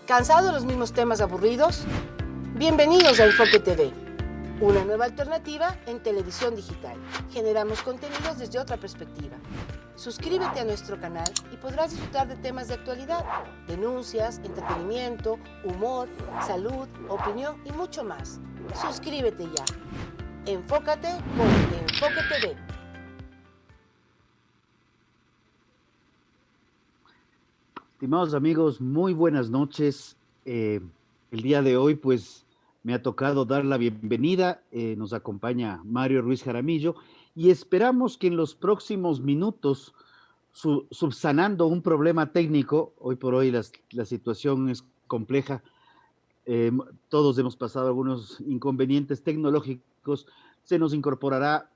¿Cansado de los mismos temas aburridos? Bienvenidos a Enfoque TV, una nueva alternativa en televisión digital. Generamos contenidos desde otra perspectiva. Suscríbete a nuestro canal y podrás disfrutar de temas de actualidad, denuncias, entretenimiento, humor, salud, opinión y mucho más. Suscríbete ya. Enfócate con Enfoque TV. Estimados amigos, muy buenas noches. El día de hoy, pues, me ha tocado dar la bienvenida. Nos acompaña Mario Ruiz Jaramillo y esperamos que en los próximos minutos, subsanando un problema técnico, hoy por hoy la situación es compleja, todos hemos pasado algunos inconvenientes tecnológicos, se nos incorporará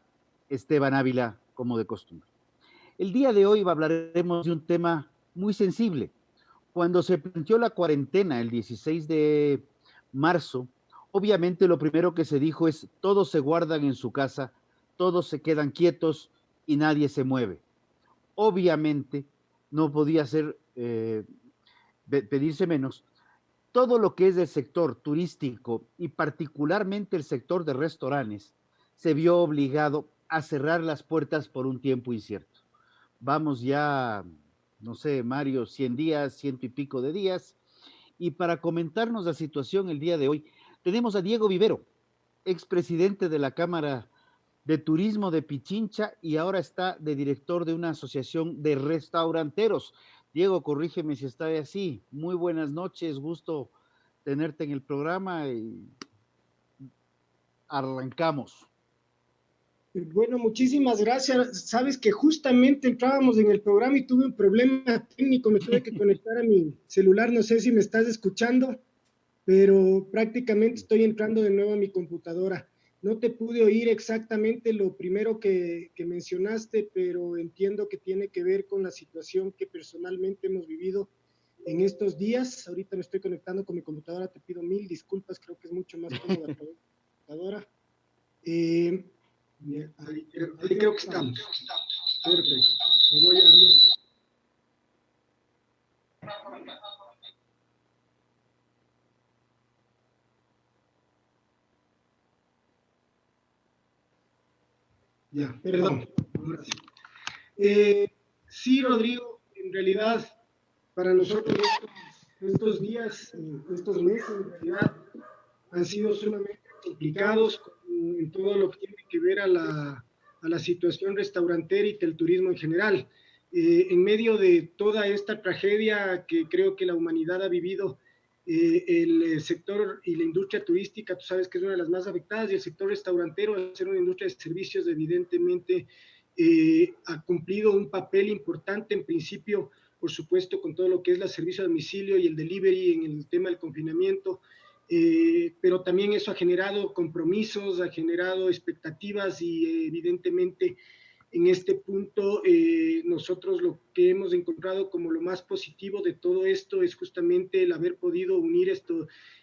Esteban Ávila como de costumbre. El día de hoy hablaremos de un tema muy sensible. Cuando se planteó la cuarentena el 16 de marzo, obviamente lo primero que se dijo es todos se guardan en su casa, todos se quedan quietos y nadie se mueve. Obviamente no podía ser pedirse menos. Todo lo que es el sector turístico y particularmente el sector de restaurantes se vio obligado a cerrar las puertas por un tiempo incierto. Vamos ya, no sé, Mario, 100 días, ciento y pico de días. Y para comentarnos la situación el día de hoy, tenemos a Diego Vivero, expresidente de la Cámara de Turismo de Pichincha y ahora está de director de una asociación de restauranteros. Diego, corrígeme si está así. Muy buenas noches, gusto tenerte en el programa y arrancamos. Bueno, muchísimas gracias. Sabes que justamente entrábamos en el programa y tuve un problema técnico, me tuve que conectar a mi celular, no sé si me estás escuchando, pero prácticamente estoy entrando de nuevo a mi computadora. No te pude oír exactamente lo primero que mencionaste, pero entiendo que tiene que ver con la situación que personalmente hemos vivido en estos días. Ahorita me estoy conectando con mi computadora, te pido mil disculpas, creo que es mucho más cómodo a través de la computadora. Ahí creo que estamos. Perfecto. Me voy a... Ya, perdón. Ahora sí. Sí, Rodrigo, en realidad, para nosotros estos días, estos meses, en realidad, han sido sumamente complicados en todo lo que tiene que ver a la situación restaurantera y del turismo en general. En medio de toda esta tragedia que creo que la humanidad ha vivido, el sector y la industria turística, tú sabes que es una de las más afectadas, y el sector restaurantero, al ser una industria de servicios, evidentemente ha cumplido un papel importante en principio, por supuesto, con todo lo que es el servicio a domicilio y el delivery en el tema del confinamiento, pero también eso ha generado compromisos, ha generado expectativas y evidentemente en este punto nosotros lo que hemos encontrado como lo más positivo de todo esto es justamente el haber podido unir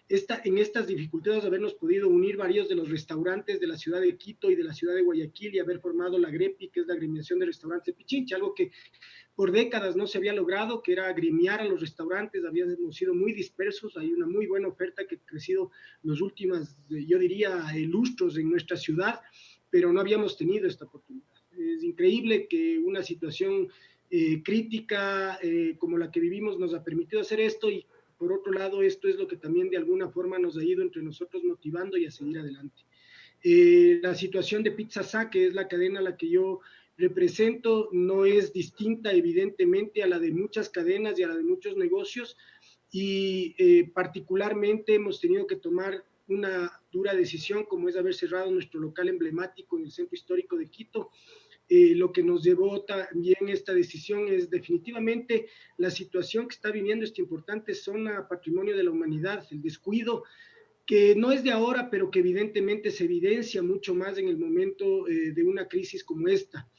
en estas dificultades, habernos podido unir varios de los restaurantes de la ciudad de Quito y de la ciudad de Guayaquil y haber formado la GREPI, que es la Agremiación de Restaurantes de Pichincha, algo que por décadas no se había logrado, que era agremiar a los restaurantes. Habíamos sido muy dispersos, hay una muy buena oferta que ha crecido los últimos, yo diría, lustros en nuestra ciudad, pero no habíamos tenido esta oportunidad. Es increíble que una situación crítica como la que vivimos nos ha permitido hacer esto, y por otro lado esto es lo que también de alguna forma nos ha ido entre nosotros motivando y a seguir adelante. La situación de Pizza Sa, que es la cadena a la que yo represento, no es distinta evidentemente a la de muchas cadenas y a la de muchos negocios, y particularmente hemos tenido que tomar una dura decisión, como es haber cerrado nuestro local emblemático en el centro histórico de Quito. Lo que nos llevó también esta decisión es definitivamente la situación que está viviendo esta importante zona patrimonio de la humanidad, el descuido que no es de ahora, pero que evidentemente se evidencia mucho más en el momento de una crisis como esta.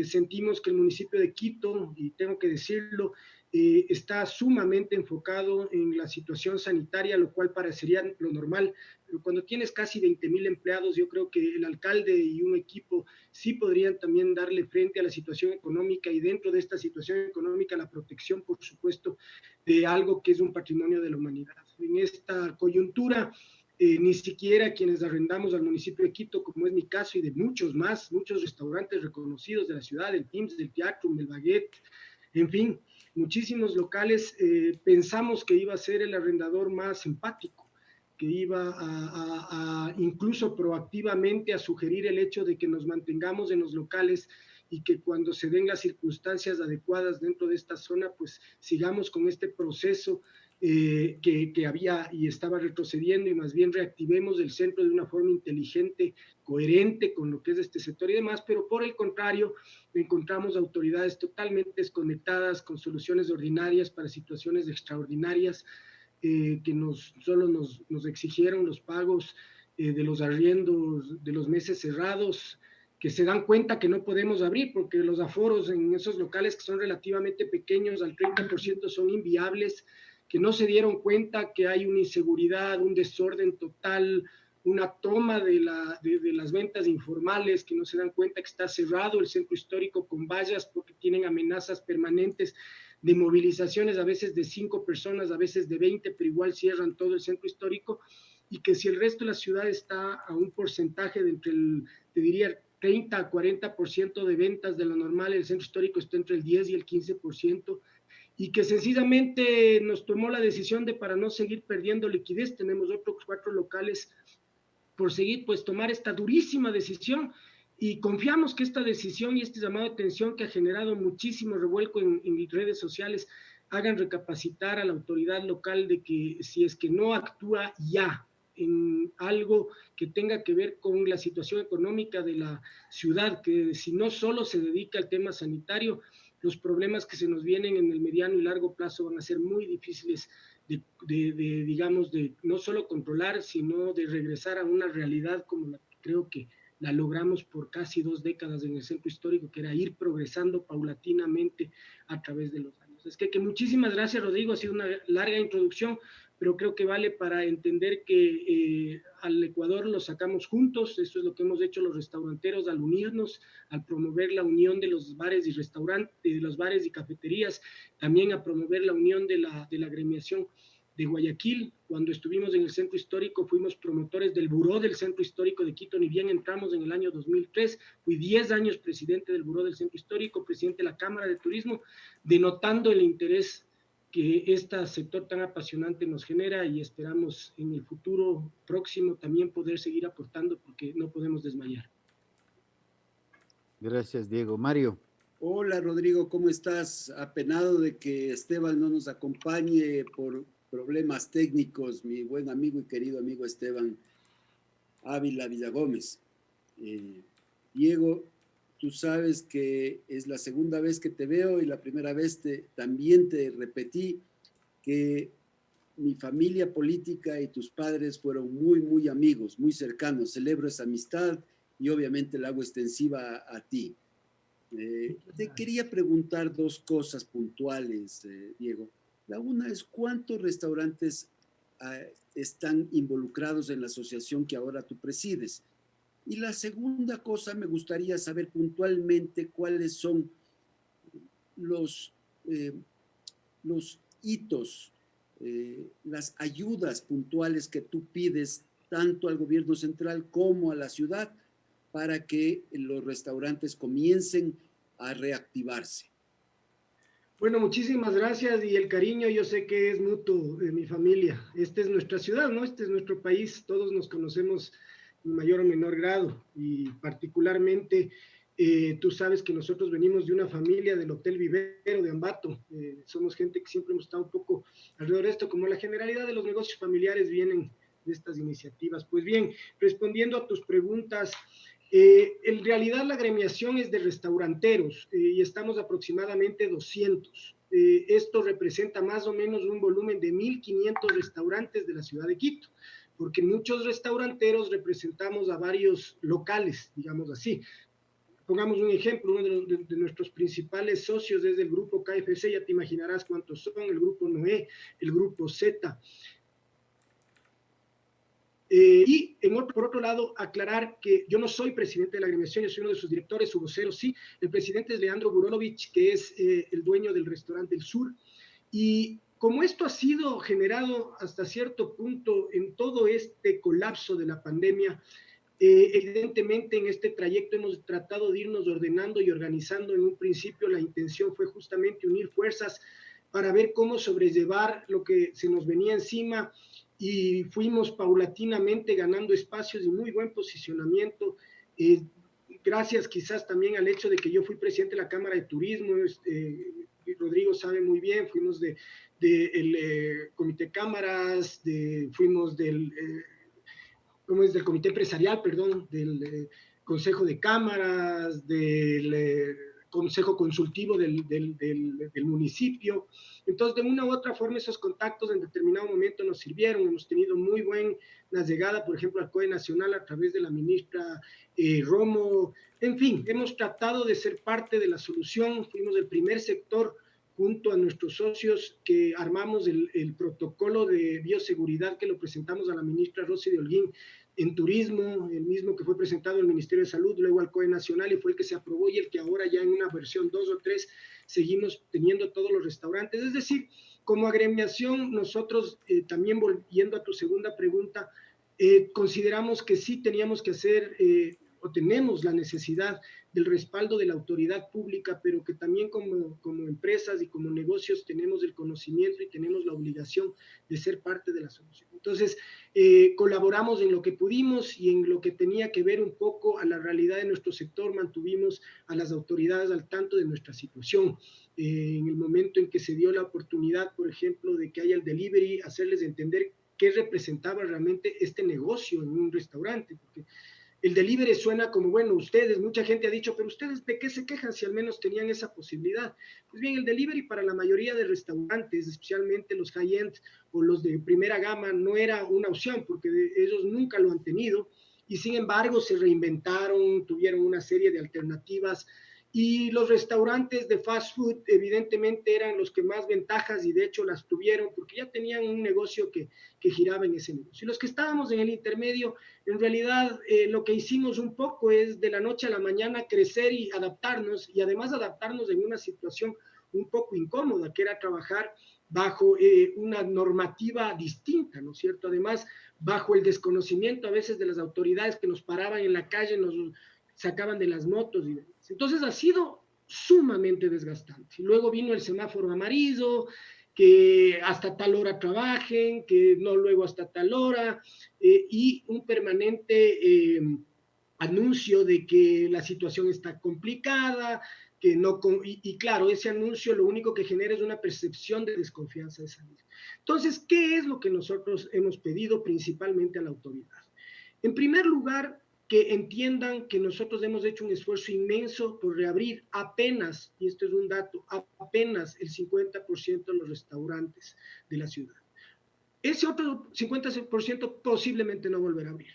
Sentimos que el municipio de Quito, y tengo que decirlo, está sumamente enfocado en la situación sanitaria, lo cual parecería lo normal, pero cuando tienes casi 20,000 empleados, yo creo que el alcalde y un equipo sí podrían también darle frente a la situación económica, y dentro de esta situación económica la protección, por supuesto, de algo que es un patrimonio de la humanidad. En esta coyuntura, ni siquiera quienes arrendamos al municipio de Quito, como es mi caso y de muchos más, muchos restaurantes reconocidos de la ciudad, del TIMS, del Teatro, del Baguette, en fin, muchísimos locales, pensamos que iba a ser el arrendador más empático, que iba a incluso proactivamente a sugerir el hecho de que nos mantengamos en los locales y que cuando se den las circunstancias adecuadas dentro de esta zona, pues sigamos con este proceso que había y estaba retrocediendo, y más bien reactivemos el centro de una forma inteligente, coherente con lo que es este sector y demás, pero por el contrario, encontramos autoridades totalmente desconectadas, con soluciones ordinarias para situaciones extraordinarias, que solo nos exigieron los pagos de los arriendos de los meses cerrados, que se dan cuenta que no podemos abrir porque los aforos en esos locales que son relativamente pequeños, al 30% son inviables, que no se dieron cuenta que hay una inseguridad, un desorden total, una toma de las ventas informales, que no se dan cuenta que está cerrado el centro histórico con vallas porque tienen amenazas permanentes de movilizaciones, a veces de 5 personas, a veces de 20, pero igual cierran todo el centro histórico, y que si el resto de la ciudad está a un porcentaje de entre te diría, 30 a 40% de ventas de lo normal, el centro histórico está entre el 10 y el 15%, y que sencillamente nos tomó la decisión de, para no seguir perdiendo liquidez, tenemos otros 4 locales por seguir, pues tomar esta durísima decisión, y confiamos que esta decisión y este llamado de atención que ha generado muchísimo revuelco en redes sociales hagan recapacitar a la autoridad local de que si es que no actúa ya en algo que tenga que ver con la situación económica de la ciudad, que si no solo se dedica al tema sanitario, los problemas que se nos vienen en el mediano y largo plazo van a ser muy difíciles digamos, de no solo controlar, sino de regresar a una realidad como la que creo que la logramos por casi 2 décadas en el centro histórico, que era ir progresando paulatinamente a través de los años. Es que muchísimas gracias, Rodrigo, ha sido una larga introducción, pero creo que vale para entender que al Ecuador lo sacamos juntos. Eso es lo que hemos hecho los restauranteros al unirnos, al promover la unión de los bares y restaurantes, de los bares y cafeterías, también a promover la unión de la agremiación de Guayaquil. Cuando estuvimos en el centro histórico fuimos promotores del Buró del Centro Histórico de Quito, ni bien entramos en el año 2003, fui 10 años presidente del Buró del Centro Histórico, presidente de la Cámara de Turismo, denotando el interés que este sector tan apasionante nos genera, y esperamos en el futuro próximo también poder seguir aportando, porque no podemos desmayar. Gracias, Diego. Mario. Hola, Rodrigo, ¿cómo estás? Apenado de que Esteban no nos acompañe por problemas técnicos, mi buen amigo y querido amigo Esteban Ávila Villagómez. Diego, tú sabes que es la segunda vez que te veo, y la primera vez también te repetí que mi familia política y tus padres fueron muy, muy amigos, muy cercanos. Celebro esa amistad y obviamente la hago extensiva a ti. Te quería preguntar 2 cosas puntuales, Diego. La una es, ¿cuántos restaurantes están involucrados en la asociación que ahora tú presides? Y la segunda cosa, me gustaría saber puntualmente cuáles son los hitos, las ayudas puntuales que tú pides tanto al gobierno central como a la ciudad para que los restaurantes comiencen a reactivarse. Bueno, muchísimas gracias, y el cariño yo sé que es mutuo de mi familia. Esta es nuestra ciudad, ¿no? Este es nuestro país, todos nos conocemos en mayor o menor grado, y particularmente tú sabes que nosotros venimos de una familia del Hotel Vivero de Ambato. Somos gente que siempre hemos estado un poco alrededor de esto, como la generalidad de los negocios familiares vienen de estas iniciativas. Pues bien, respondiendo a tus preguntas, en realidad la agremiación es de restauranteros, y estamos aproximadamente 200. Esto representa más o menos un volumen de 1.500 restaurantes de la ciudad de Quito, porque muchos restauranteros representamos a varios locales, digamos así. pongamos un ejemplo, uno de nuestros principales socios es el grupo KFC, ya te imaginarás cuántos son, el grupo Noé, el grupo Z. Y por otro lado, aclarar que yo no soy presidente de la agremiación, yo soy uno de sus directores, su vocero, sí. El presidente es Leandro Burolovich, que es el dueño del restaurante El Sur. Y como esto ha sido generado hasta cierto punto en todo este colapso de la pandemia, evidentemente en este trayecto hemos tratado de irnos ordenando y organizando. En un principio la intención fue justamente unir fuerzas para ver cómo sobrellevar lo que se nos venía encima, y fuimos paulatinamente ganando espacios y muy buen posicionamiento, gracias quizás también al hecho de que yo fui presidente de la Cámara de Turismo. Rodrigo sabe muy bien, fuimos del Comité Cámaras, fuimos del Comité Empresarial, perdón, del Consejo de Cámaras, del Consejo Consultivo del municipio. Entonces, de una u otra forma, esos contactos en determinado momento nos sirvieron. Hemos tenido muy buena llegada, por ejemplo, al COE Nacional a través de la ministra Romo. En fin, hemos tratado de ser parte de la solución. Fuimos el primer sector, junto a nuestros socios, que armamos el protocolo de bioseguridad que lo presentamos a la ministra Rosy de Holguín en turismo, el mismo que fue presentado al Ministerio de Salud, luego al COE Nacional, y fue el que se aprobó y el que ahora ya en una versión 2 o 3 seguimos teniendo todos los restaurantes. Es decir, como agremiación, nosotros también, volviendo a tu segunda pregunta, consideramos que sí teníamos que hacer o tenemos la necesidad del respaldo de la autoridad pública, pero que también como empresas y como negocios tenemos el conocimiento y tenemos la obligación de ser parte de la solución. Entonces, colaboramos en lo que pudimos, y en lo que tenía que ver un poco a la realidad de nuestro sector, mantuvimos a las autoridades al tanto de nuestra situación. En el momento en que se dio la oportunidad, por ejemplo, de que haya el delivery, hacerles entender qué representaba realmente este negocio en un restaurante, porque el delivery suena como, bueno, mucha gente ha dicho, pero ustedes ¿de qué se quejan si al menos tenían esa posibilidad? Pues bien, el delivery para la mayoría de restaurantes, especialmente los high-end o los de primera gama, no era una opción, porque ellos nunca lo han tenido, y sin embargo se reinventaron, tuvieron una serie de alternativas, y los restaurantes de fast food evidentemente eran los que más ventajas, y de hecho las tuvieron, porque ya tenían un negocio que giraba en ese negocio. Y los que estábamos en el intermedio, en realidad lo que hicimos un poco es de la noche a la mañana crecer y adaptarnos, y además adaptarnos en una situación un poco incómoda, que era trabajar bajo una normativa distinta, ¿no es cierto? Además, bajo el desconocimiento a veces de las autoridades que nos paraban en la calle, nos sacaban de las motos y demás. Entonces ha sido sumamente desgastante. Y luego vino el semáforo amarillo, que hasta tal hora trabajen, que no luego hasta tal hora, y un permanente anuncio de que la situación está complicada, que no, y claro, ese anuncio lo único que genera es una percepción de desconfianza de salud. Entonces, ¿qué es lo que nosotros hemos pedido principalmente a la autoridad? En primer lugar, que entiendan que nosotros hemos hecho un esfuerzo inmenso por reabrir apenas, y esto es un dato, apenas el 50% de los restaurantes de la ciudad. Ese otro 50% posiblemente no volverá a abrir.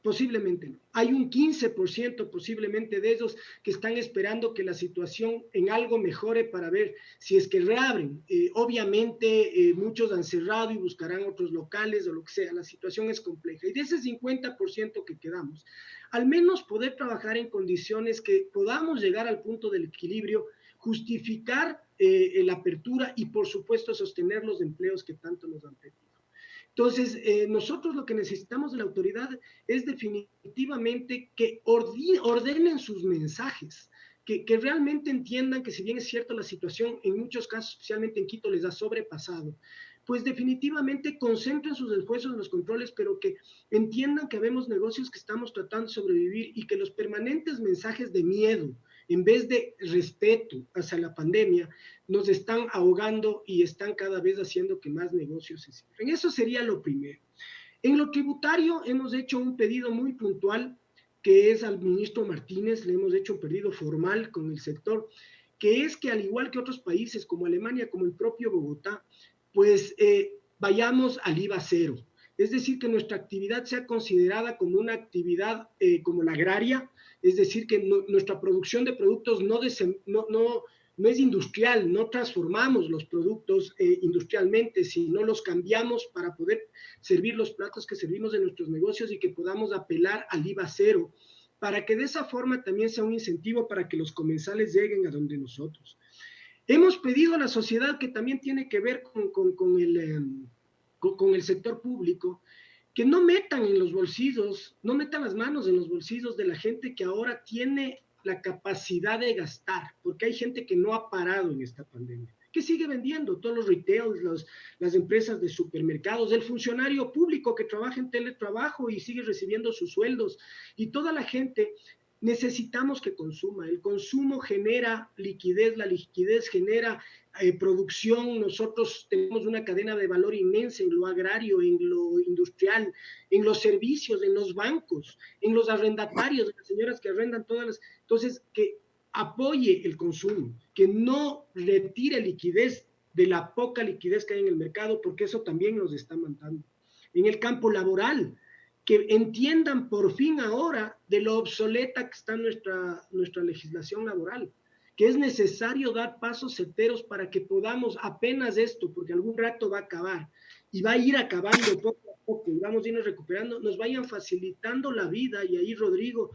Posiblemente no. Hay un 15% posiblemente de esos que están esperando que la situación en algo mejore para ver si es que reabren. Obviamente muchos han cerrado y buscarán otros locales o lo que sea. La situación es compleja. Y de ese 50% que quedamos, al menos poder trabajar en condiciones que podamos llegar al punto del equilibrio, justificar la apertura y por supuesto sostener los empleos que tanto nos han pedido. Entonces, nosotros lo que necesitamos de la autoridad es definitivamente que ordenen sus mensajes, que realmente entiendan que si bien es cierto la situación en muchos casos, especialmente en Quito, les ha sobrepasado, pues definitivamente concentren sus esfuerzos en los controles, pero que entiendan que vemos negocios que estamos tratando de sobrevivir, y que los permanentes mensajes de miedo, en vez de respeto hacia la pandemia, nos están ahogando y están cada vez haciendo que más negocios se cierren. Eso sería lo primero. En lo tributario hemos hecho un pedido muy puntual, que es al ministro Martínez, le hemos hecho un pedido formal con el sector, que es que al igual que otros países como Alemania, como el propio Bogotá, pues vayamos al IVA cero. es decir, que nuestra actividad sea considerada como una actividad como la agraria, es decir, que nuestra producción de productos no es industrial, no transformamos los productos industrialmente, sino los cambiamos para poder servir los platos que servimos en nuestros negocios y que podamos apelar al IVA cero, para que de esa forma también sea un incentivo para que los comensales lleguen a donde nosotros. Hemos pedido a la sociedad, que también tiene que ver con el sector público, que no metan en los bolsillos, no metan las manos en los bolsillos de la gente que ahora tiene la capacidad de gastar, porque hay gente que no ha parado en esta pandemia, que sigue vendiendo, todos los retails, las empresas de supermercados, el funcionario público que trabaja en teletrabajo y sigue recibiendo sus sueldos, y toda la gente. Necesitamos que consuma, el consumo genera liquidez, la liquidez genera producción, nosotros tenemos una cadena de valor inmensa en lo agrario, en lo industrial, en los servicios, en los bancos, en los arrendatarios, las señoras que arrendan todas las... Entonces, que apoye el consumo, que no retire liquidez de la poca liquidez que hay en el mercado, porque eso también nos está matando. En el campo laboral, que entiendan por fin ahora de lo obsoleta que está nuestra legislación laboral, que es necesario dar pasos certeros para que podamos apenas esto, porque algún rato va a acabar, y va a ir acabando poco a poco, y vamos a irnos recuperando, nos vayan facilitando la vida, y ahí Rodrigo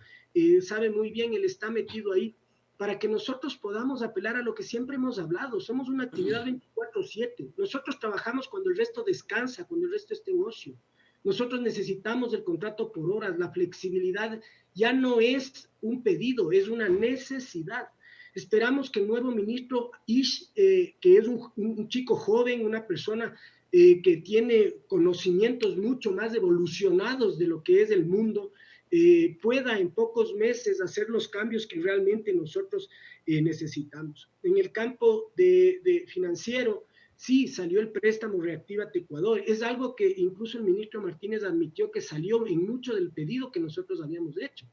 sabe muy bien, él está metido ahí, para que nosotros podamos apelar a lo que siempre hemos hablado. Somos una actividad 24/7, nosotros trabajamos cuando el resto descansa, cuando el resto está en ocio. Nosotros necesitamos el contrato por horas, la flexibilidad ya no es un pedido, es una necesidad. Esperamos que el nuevo ministro Ish, que es un chico joven, una persona que tiene conocimientos mucho más evolucionados de lo que es el mundo, pueda en pocos meses hacer los cambios que realmente nosotros necesitamos. En el campo de financiero, sí, salió el préstamo Reactívate Ecuador. Es algo que incluso el ministro Martínez admitió que salió en mucho del pedido que nosotros habíamos hecho.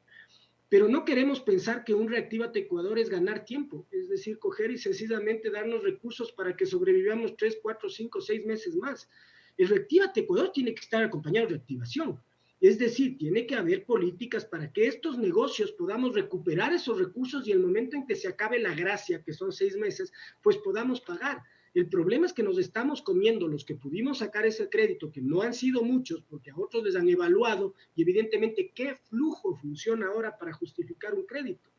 Pero no queremos pensar que un Reactívate Ecuador es ganar tiempo, es decir, coger y sencillamente darnos recursos para que sobrevivamos 3, 4, 5, 6 meses más. El Reactívate Ecuador tiene que estar acompañado de reactivación. Es decir, tiene que haber políticas para que estos negocios podamos recuperar esos recursos y el momento en que se acabe la gracia, que son 6 meses, pues podamos pagar. El problema es que nos estamos comiendo los que pudimos sacar ese crédito, que no han sido muchos, porque a otros les han evaluado, y evidentemente, ¿qué flujo funciona ahora para justificar un crédito?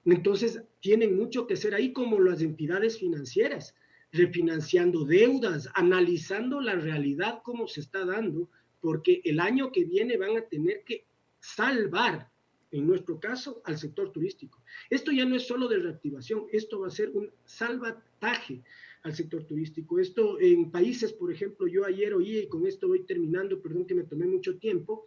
Entonces, tienen mucho que hacer ahí, como las entidades financieras, refinanciando deudas, analizando la realidad como se está dando, porque el año que viene van a tener que salvar, en nuestro caso, al sector turístico. Esto ya no es solo de reactivación, esto va a ser un salvataje al sector turístico. Esto en países, por ejemplo, yo ayer oí, y con esto voy terminando, perdón que me tomé mucho tiempo,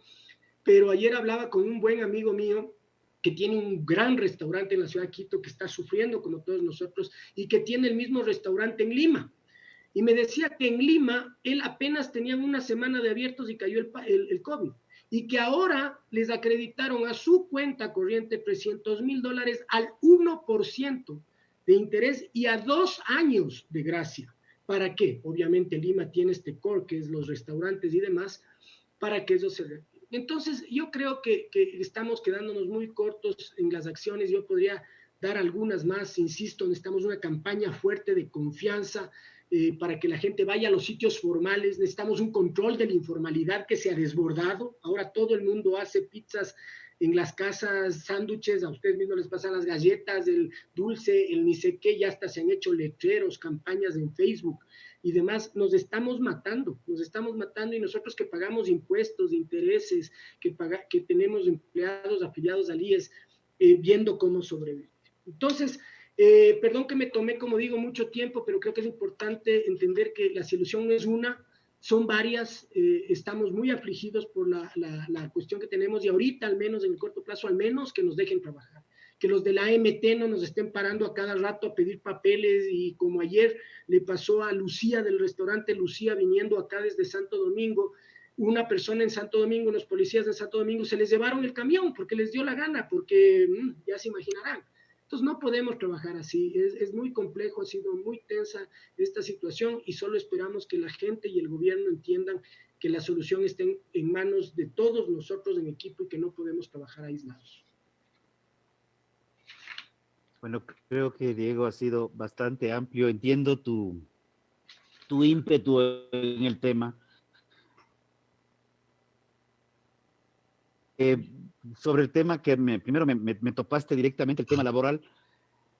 pero ayer hablaba con un buen amigo mío que tiene un gran restaurante en la ciudad de Quito, que está sufriendo como todos nosotros, y que tiene el mismo restaurante en Lima. Y me decía que en Lima, él apenas tenía una semana de abiertos y cayó el COVID. Y que ahora les acreditaron a su cuenta corriente $300,000 al 1% de interés y a 2 años de gracia. ¿Para qué? Obviamente Lima tiene este core, que es los restaurantes y demás, para que eso se reactive. Entonces, yo creo que estamos quedándonos muy cortos en las acciones. Yo podría dar algunas más, insisto, necesitamos una campaña fuerte de confianza para que la gente vaya a los sitios formales. Necesitamos un control de la informalidad que se ha desbordado. Ahora todo el mundo hace pizzas en las casas, sándwiches, a ustedes mismos les pasan las galletas, el dulce, el ni sé qué, ya hasta se han hecho letreros, campañas en Facebook y demás. Nos estamos matando y nosotros que pagamos impuestos, intereses, que tenemos empleados afiliados al IES, viendo cómo sobrevivir. Entonces, perdón que me tomé, como digo, mucho tiempo, pero creo que es importante entender que la solución no es una, son varias. Estamos muy afligidos por la cuestión que tenemos, y ahorita, al menos en el corto plazo, al menos que nos dejen trabajar, que los de la AMT no nos estén parando a cada rato a pedir papeles, y como ayer le pasó a Lucía del restaurante Lucía, viniendo acá desde Santo Domingo, una persona en Santo Domingo, unos policías de Santo Domingo, se les llevaron el camión porque les dio la gana, porque ya se imaginarán. Entonces no podemos trabajar así, es muy complejo, ha sido muy tensa esta situación, y solo esperamos que la gente y el gobierno entiendan que la solución esté en manos de todos nosotros en equipo y que no podemos trabajar aislados. Bueno, creo que Diego ha sido bastante amplio. Entiendo tu ímpetu en el tema. Sobre el tema que primero me topaste directamente, el tema laboral,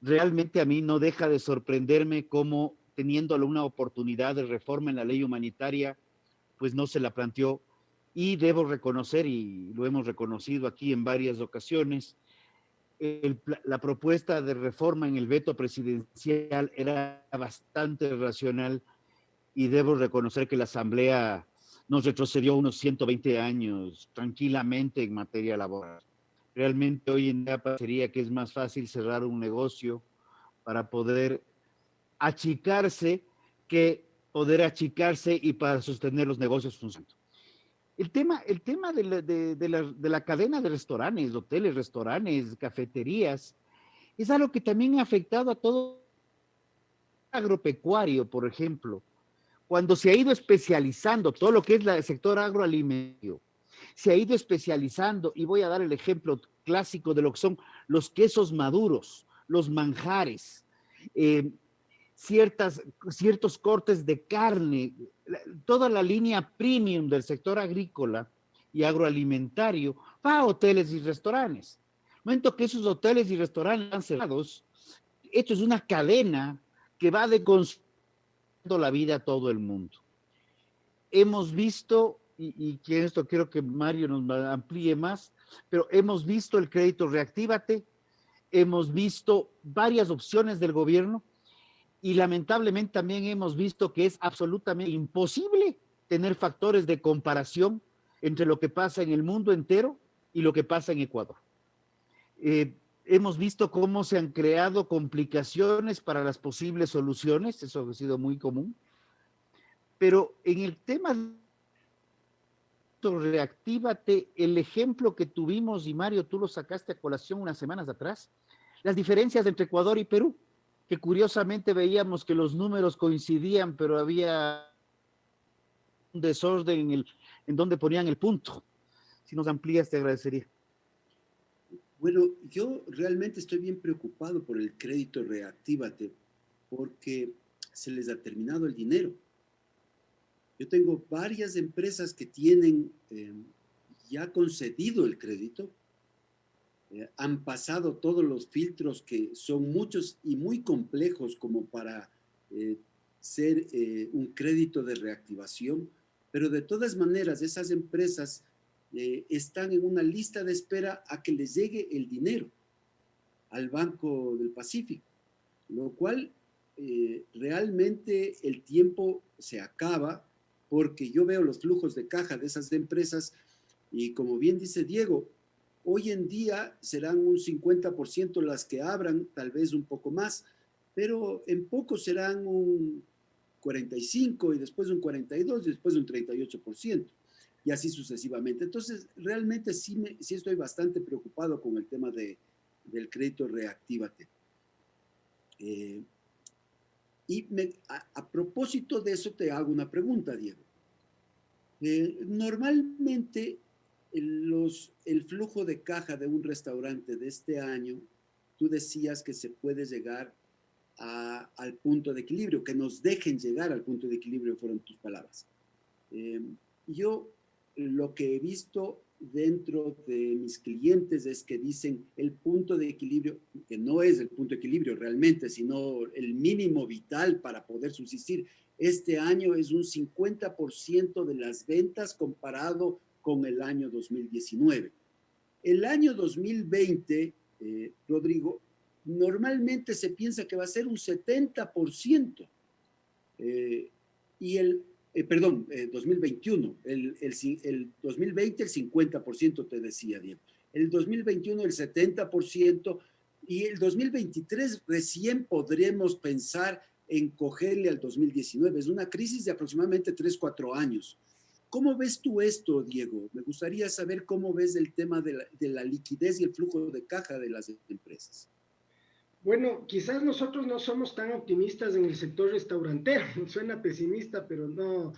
realmente a mí no deja de sorprenderme cómo, teniendo una oportunidad de reforma en la ley humanitaria, pues no se la planteó. Y debo reconocer, y lo hemos reconocido aquí en varias ocasiones, la propuesta de reforma en el veto presidencial era bastante racional, y debo reconocer que la Asamblea nos retrocedió unos 120 años tranquilamente en materia laboral. Realmente hoy en día parecería que es más fácil cerrar un negocio para poder achicarse que poder achicarse y para sostener los negocios funcionando. El tema de la cadena de restaurantes, hoteles, restaurantes, cafeterías, es algo que también ha afectado a todo agropecuario, por ejemplo. Cuando se ha ido especializando todo lo que es el sector agroalimentario, se ha ido especializando, y voy a dar el ejemplo clásico de lo que son los quesos maduros, los manjares, ciertos cortes de carne, toda la línea premium del sector agrícola y agroalimentario va a hoteles y restaurantes. El momento que esos hoteles y restaurantes están cerrados, esto es una cadena que va de consumo la vida a todo el mundo. Hemos visto, y que esto quiero que Mario nos amplíe más, pero hemos visto el crédito Reactívate, hemos visto varias opciones del gobierno, y lamentablemente también hemos visto que es absolutamente imposible tener factores de comparación entre lo que pasa en el mundo entero y lo que pasa en Ecuador. Hemos visto cómo se han creado complicaciones para las posibles soluciones, eso ha sido muy común, pero en el tema de Reactívate, el ejemplo que tuvimos, y Mario, tú lo sacaste a colación unas semanas atrás, las diferencias entre Ecuador y Perú, que curiosamente veíamos que los números coincidían, pero había un desorden en donde ponían el punto. Si nos amplías, te agradecería. Bueno, yo realmente estoy bien preocupado por el crédito Reactívate, porque se les ha terminado el dinero. Yo tengo varias empresas que tienen ya concedido el crédito, han pasado todos los filtros que son muchos y muy complejos como para ser un crédito de reactivación, pero de todas maneras esas empresas están en una lista de espera a que les llegue el dinero al Banco del Pacífico, lo cual realmente el tiempo se acaba, porque yo veo los flujos de caja de esas empresas y, como bien dice Diego, hoy en día serán un 50% las que abran, tal vez un poco más, pero en poco serán un 45% y después un 42% y después un 38%, y así sucesivamente. Entonces, realmente sí estoy bastante preocupado con el tema del crédito Reactívate. A propósito de eso te hago una pregunta, Diego. Normalmente el flujo de caja de un restaurante de este año, tú decías que se puede llegar al punto de equilibrio, que nos dejen llegar al punto de equilibrio, fueron tus palabras. Yo lo que he visto dentro de mis clientes es que dicen el punto de equilibrio, que no es el punto de equilibrio realmente, sino el mínimo vital para poder subsistir. Este año es un 50% de las ventas comparado con el año 2019. El año 2020, Rodrigo, normalmente se piensa que va a ser un 70%. Y 2021, el 2020 el 50%, te decía Diego, el 2021 el 70%, y el 2023 recién podremos pensar en cogerle al 2019. Es una crisis de aproximadamente 3-4 años. ¿Cómo ves tú esto, Diego? Me gustaría saber cómo ves el tema de la liquidez y el flujo de caja de las empresas. Bueno, quizás nosotros no somos tan optimistas en el sector restaurantero, suena pesimista, pero no.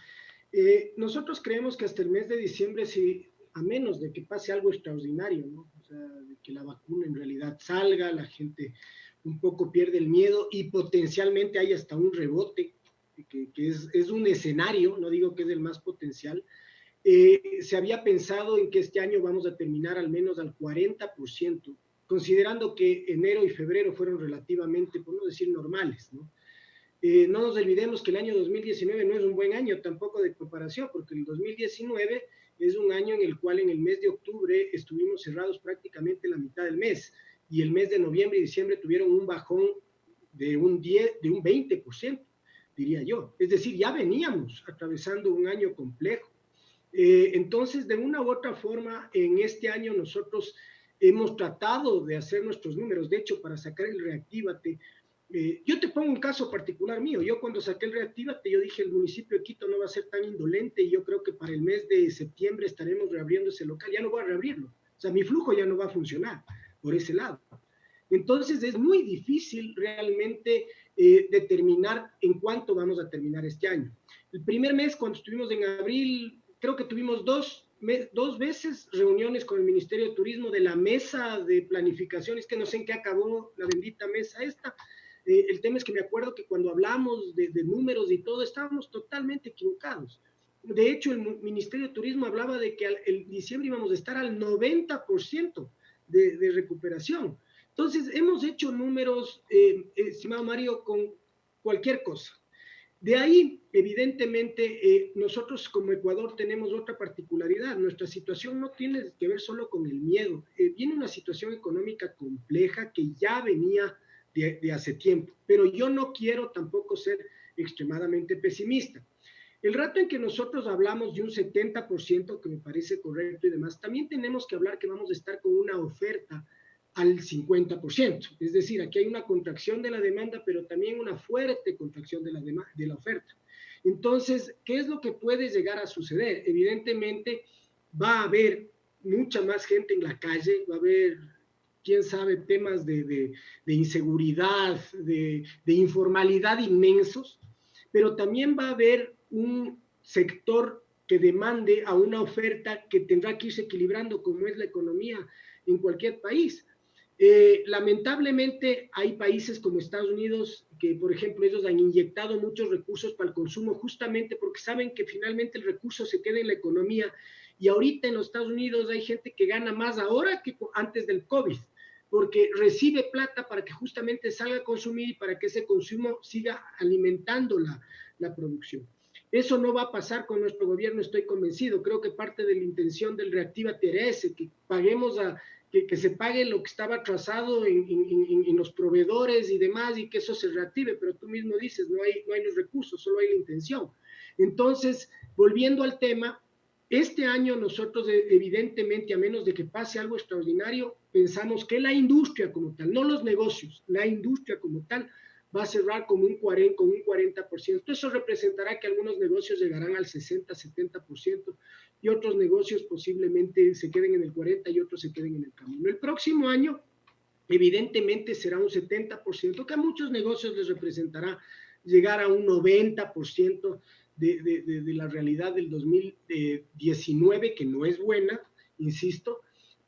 Nosotros creemos que hasta el mes de diciembre, sí, a menos de que pase algo extraordinario, ¿no? O sea, de que la vacuna en realidad salga, la gente un poco pierde el miedo y potencialmente hay hasta un rebote, que es un escenario, no digo que es el más potencial. Se había pensado en que este año vamos a terminar al menos al 40%, considerando que enero y febrero fueron relativamente, por no decir normales, ¿no? No nos olvidemos que el año 2019 no es un buen año tampoco de comparación, porque el 2019 es un año en el cual en el mes de octubre estuvimos cerrados prácticamente la mitad del mes, y el mes de noviembre y diciembre tuvieron un bajón de un 20%, diría yo. Es decir, ya veníamos atravesando un año complejo. Entonces, de una u otra forma, en este año nosotros hemos tratado de hacer nuestros números. De hecho, para sacar el Reactívate, yo te pongo un caso particular mío. Yo cuando saqué el Reactívate, yo dije, el municipio de Quito no va a ser tan indolente y yo creo que para el mes de septiembre estaremos reabriendo ese local. Ya no voy a reabrirlo. O sea, mi flujo ya no va a funcionar por ese lado. Entonces, es muy difícil realmente determinar en cuánto vamos a terminar este año. El primer mes, cuando estuvimos en abril, creo que tuvimos dos veces reuniones con el Ministerio de Turismo de la mesa de planificaciones, que no sé en qué acabó la bendita mesa esta. El tema es que me acuerdo que cuando hablamos de números y todo, estábamos totalmente equivocados. De hecho, el Ministerio de Turismo hablaba de que el diciembre íbamos a estar al 90% de recuperación. Entonces, hemos hecho números, estimado Mario, con cualquier cosa. De ahí, evidentemente, nosotros como Ecuador tenemos otra particularidad. Nuestra situación no tiene que ver solo con el miedo. Viene una situación económica compleja que ya venía de hace tiempo, pero yo no quiero tampoco ser extremadamente pesimista. El rato en que nosotros hablamos de un 70%, que me parece correcto y demás, también tenemos que hablar que vamos a estar con una oferta al 50%. Es decir, aquí hay una contracción de la demanda, pero también una fuerte contracción de la oferta. Entonces, ¿qué es lo que puede llegar a suceder? Evidentemente, va a haber mucha más gente en la calle, va a haber, quién sabe, temas de inseguridad, de informalidad inmensos, pero también va a haber un sector que demande a una oferta que tendrá que irse equilibrando, como es la economía en cualquier país. Lamentablemente hay países como Estados Unidos que, por ejemplo, ellos han inyectado muchos recursos para el consumo justamente porque saben que finalmente el recurso se queda en la economía, y ahorita en los Estados Unidos hay gente que gana más ahora que antes del COVID, porque recibe plata para que justamente salga a consumir y para que ese consumo siga alimentando la producción. Eso no va a pasar con nuestro gobierno, estoy convencido. Creo que parte de la intención del Reactívate era ese, que paguemos que se pague lo que estaba atrasado en los proveedores y demás, y que eso se reactive, pero tú mismo dices, no hay los recursos, solo hay la intención. Entonces, volviendo al tema, este año nosotros evidentemente, a menos de que pase algo extraordinario, pensamos que la industria como tal, no los negocios, la industria como tal, va a cerrar con un 40%. Eso representará que algunos negocios llegarán al 60-70% y otros negocios posiblemente se queden en el 40% y otros se queden en el camino. El próximo año, evidentemente, será un 70%, que a muchos negocios les representará llegar a un 90% de la realidad del 2019, que no es buena, insisto.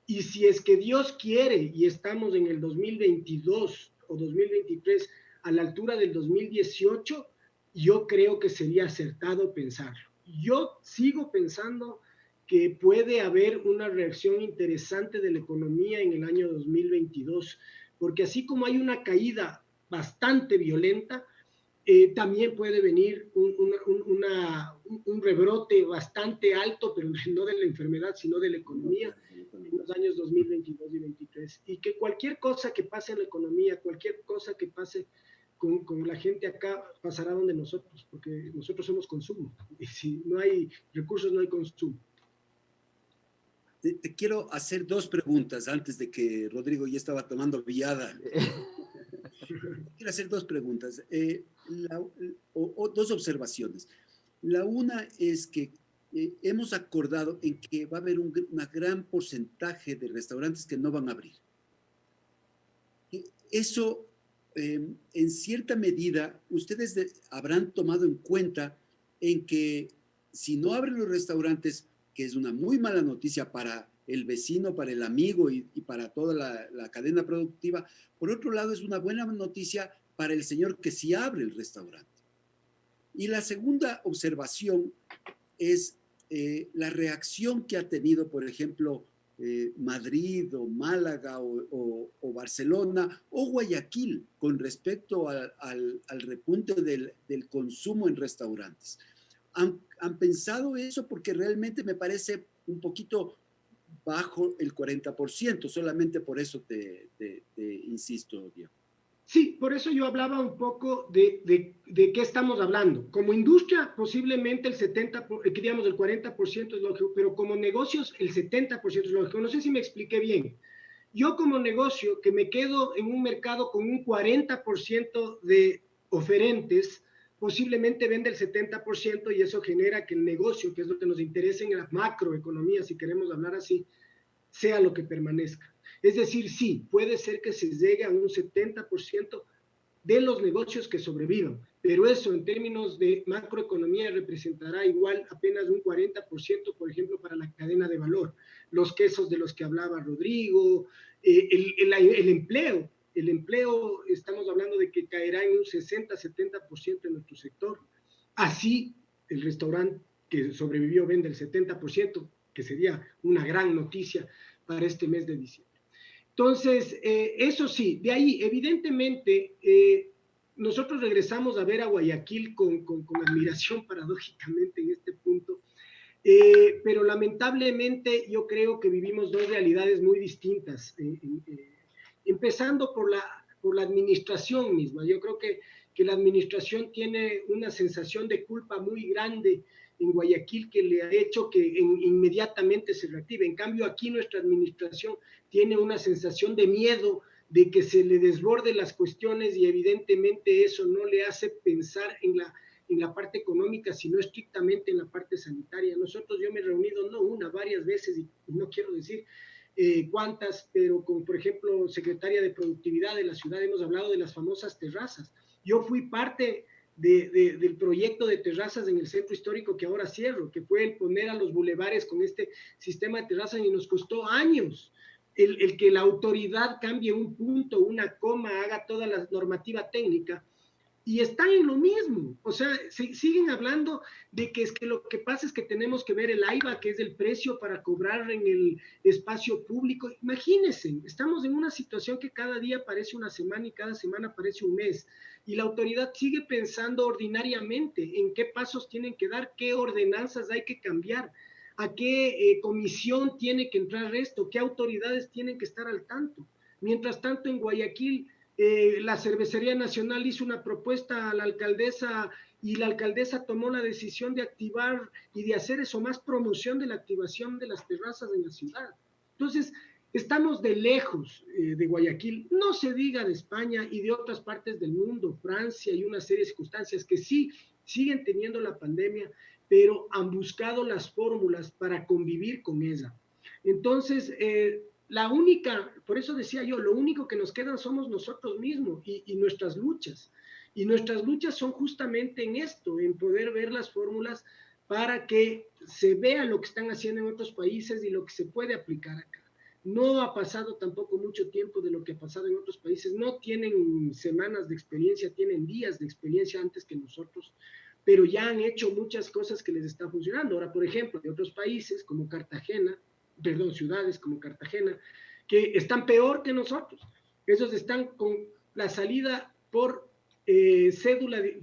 Y si es que Dios quiere y estamos en el 2022 o 2023 a la altura del 2018, yo creo que sería acertado pensarlo. Yo sigo pensando que puede haber una reacción interesante de la economía en el año 2022, porque así como hay una caída bastante violenta, también puede venir un rebrote bastante alto, pero no de la enfermedad, sino de la economía en los años 2022 y 2023. Y que cualquier cosa que pase en la economía, cualquier cosa que pase con la gente acá, pasará donde nosotros, porque nosotros somos consumo. Y si no hay recursos, no hay consumo. Te quiero hacer dos preguntas antes de que Rodrigo ya estaba tomando viada. Quiero hacer dos preguntas, dos observaciones. La una es que hemos acordado en que va a haber un gran porcentaje de restaurantes que no van a abrir. Eso, en cierta medida, ustedes habrán tomado en cuenta en que si no abren los restaurantes, que es una muy mala noticia para el vecino, para el amigo y para toda la cadena productiva, por otro lado es una buena noticia para el señor que sí abre el restaurante. Y la segunda observación es la reacción que ha tenido, por ejemplo, Madrid o Málaga o Barcelona o Guayaquil con respecto al repunte del consumo en restaurantes. ¿Han pensado eso? Porque realmente me parece un poquito bajo el 40%, solamente por eso te insisto, Diego. Sí, por eso yo hablaba un poco de qué estamos hablando. Como industria, posiblemente el 70%, digamos el 40% es lógico, pero como negocios el 70% es lógico. No sé si me expliqué bien. Yo como negocio que me quedo en un mercado con un 40% de oferentes, posiblemente vende el 70% y eso genera que el negocio, que es lo que nos interesa en la macroeconomía, si queremos hablar así, sea lo que permanezca. Es decir, sí, puede ser que se llegue a un 70% de los negocios que sobrevivan, pero eso en términos de macroeconomía representará igual apenas un 40%, por ejemplo, para la cadena de valor. Los quesos de los que hablaba Rodrigo, el empleo, estamos hablando de que caerá en un 60-70% en nuestro sector. Así, el restaurante que sobrevivió vende el 70%, que sería una gran noticia para este mes de diciembre. Entonces, eso sí, de ahí, evidentemente, nosotros regresamos a ver a Guayaquil con admiración, paradójicamente, en este punto, pero lamentablemente yo creo que vivimos dos realidades muy distintas, empezando por la administración misma. Yo creo que la administración tiene una sensación de culpa muy grande en Guayaquil que le ha hecho que inmediatamente se reactive. En cambio, aquí nuestra administración tiene una sensación de miedo de que se le desborde las cuestiones y evidentemente eso no le hace pensar en la parte económica, sino estrictamente en la parte sanitaria. Yo me he reunido no una, varias veces, y no quiero decir cuántas, pero con, por ejemplo, secretaria de Productividad de la ciudad, hemos hablado de las famosas terrazas. Yo fui parte del proyecto de terrazas en el centro histórico que ahora cierro, que fue el poner a los bulevares con este sistema de terrazas y nos costó años el que la autoridad cambie un punto, una coma, haga toda la normativa técnica. Y están en lo mismo, o sea, siguen hablando de que es que lo que pasa es que tenemos que ver el AIVA, que es el precio para cobrar en el espacio público. Imagínense, estamos en una situación que cada día parece una semana y cada semana parece un mes, y la autoridad sigue pensando ordinariamente en qué pasos tienen que dar, qué ordenanzas hay que cambiar, a qué comisión tiene que entrar esto, qué autoridades tienen que estar al tanto. Mientras tanto, en Guayaquil, la Cervecería Nacional hizo una propuesta a la alcaldesa y la alcaldesa tomó la decisión de activar y de hacer eso, más promoción de la activación de las terrazas en la ciudad. Entonces, estamos de lejos de Guayaquil, no se diga de España y de otras partes del mundo, Francia y una serie de circunstancias que sí siguen teniendo la pandemia, pero han buscado las fórmulas para convivir con ella. Entonces, por eso decía yo, lo único que nos quedan somos nosotros mismos y nuestras luchas. Y nuestras luchas son justamente en esto, en poder ver las fórmulas para que se vea lo que están haciendo en otros países y lo que se puede aplicar acá. No ha pasado tampoco mucho tiempo de lo que ha pasado en otros países, no tienen semanas de experiencia, tienen días de experiencia antes que nosotros, pero ya han hecho muchas cosas que les está funcionando. Ahora, por ejemplo, hay otros países como ciudades como Cartagena, que están peor que nosotros. Esos están con la salida por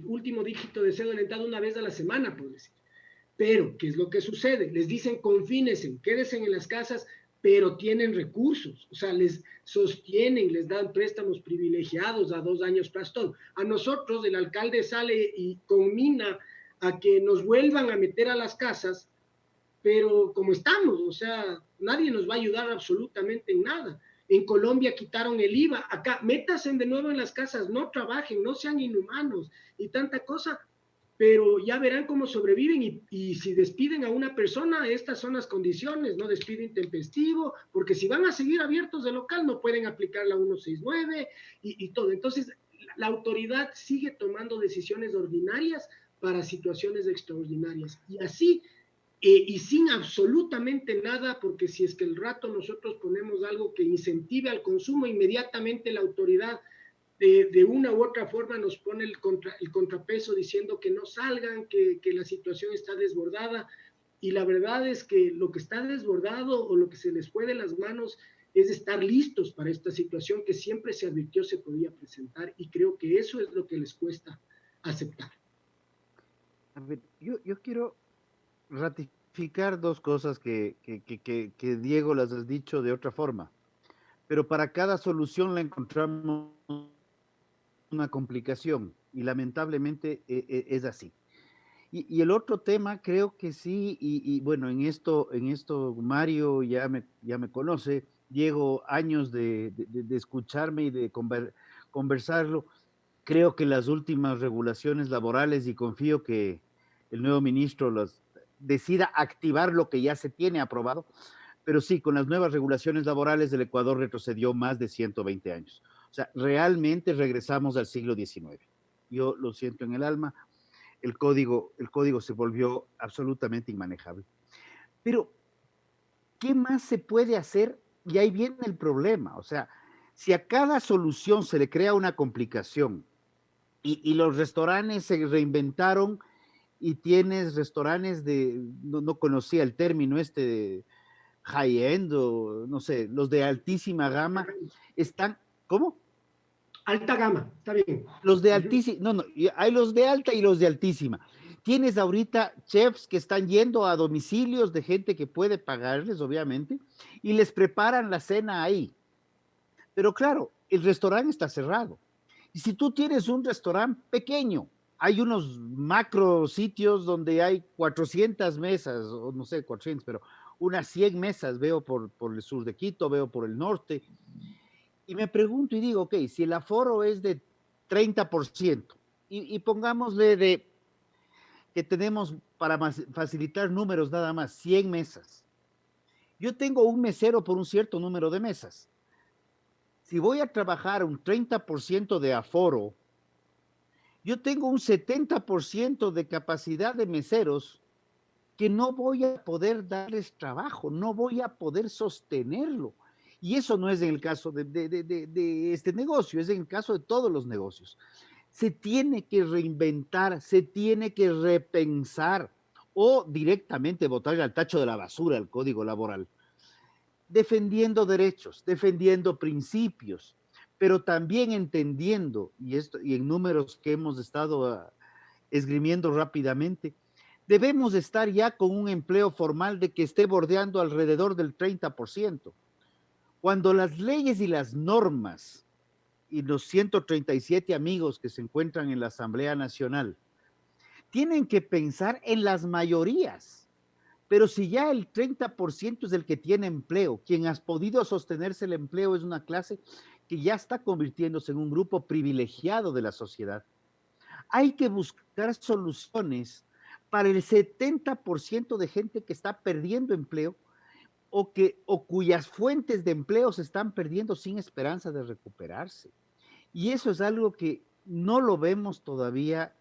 último dígito de cédula entrada una vez a la semana, por decir. Pero, ¿qué es lo que sucede? Les dicen confínense, quédense en las casas, pero tienen recursos, o sea, les sostienen, les dan préstamos privilegiados a 2 años plazo. A nosotros el alcalde sale y conmina a que nos vuelvan a meter a las casas, pero como estamos, o sea, nadie nos va a ayudar absolutamente en nada. En Colombia quitaron el IVA, acá métanse de nuevo en las casas, no trabajen, no sean inhumanos y tanta cosa, pero ya verán cómo sobreviven y si despiden a una persona, estas son las condiciones, no despiden intempestivo, porque si van a seguir abiertos de local no pueden aplicar la 169 y todo. Entonces, la autoridad sigue tomando decisiones ordinarias para situaciones extraordinarias. Y así, y sin absolutamente nada, porque si es que el rato nosotros ponemos algo que incentive al consumo, inmediatamente la autoridad de una u otra forma nos pone el contrapeso diciendo que no salgan, que la situación está desbordada. Y la verdad es que lo que está desbordado o lo que se les fue de las manos es estar listos para esta situación que siempre se advirtió se podía presentar, y creo que eso es lo que les cuesta aceptar. A ver, yo quiero ratificar dos cosas que Diego las has dicho de otra forma, pero para cada solución la encontramos una complicación y lamentablemente es así. Y el otro tema creo que sí, y bueno, en esto Mario ya me conoce, Diego, años de escucharme y de conversarlo. Creo que las últimas regulaciones laborales, y confío que el nuevo ministro decida activar lo que ya se tiene aprobado, pero sí, con las nuevas regulaciones laborales el Ecuador retrocedió más de 120 años. O sea, realmente regresamos al siglo XIX. Yo lo siento en el alma, el código se volvió absolutamente inmanejable. Pero, ¿qué más se puede hacer? Y ahí viene el problema. O sea, si a cada solución se le crea una complicación y los restaurantes se reinventaron y tienes restaurantes no conocía el término de high-end o no sé, los de altísima gama están, ¿cómo? Alta gama, está bien. Los de altísima, no, hay los de alta y los de altísima. Tienes ahorita chefs que están yendo a domicilios de gente que puede pagarles, obviamente, y les preparan la cena ahí. Pero claro, el restaurante está cerrado. Y si tú tienes un restaurante pequeño, hay unos macro sitios donde hay 400 mesas, o no sé, 400, pero unas 100 mesas, veo por el sur de Quito, veo por el norte, y me pregunto y digo, ok, si el aforo es de 30%, y pongámosle que tenemos, para facilitar números nada más, 100 mesas. Yo tengo un mesero por un cierto número de mesas. Si voy a trabajar un 30% de aforo, yo tengo un 70% de capacidad de meseros que no voy a poder darles trabajo, no voy a poder sostenerlo. Y eso no es en el caso de este negocio, es en el caso de todos los negocios. Se tiene que reinventar, se tiene que repensar o directamente botar al tacho de la basura el código laboral, defendiendo derechos, defendiendo principios, pero también entendiendo, y en números que hemos estado esgrimiendo rápidamente, debemos estar ya con un empleo formal de que esté bordeando alrededor del 30%. Cuando las leyes y las normas y los 137 amigos que se encuentran en la Asamblea Nacional tienen que pensar en las mayorías, pero si ya el 30% es el que tiene empleo, quien ha podido sostenerse el empleo es una clase que ya está convirtiéndose en un grupo privilegiado de la sociedad. Hay que buscar soluciones para el 70% de gente que está perdiendo empleo o cuyas fuentes de empleo se están perdiendo sin esperanza de recuperarse. Y eso es algo que no lo vemos todavía.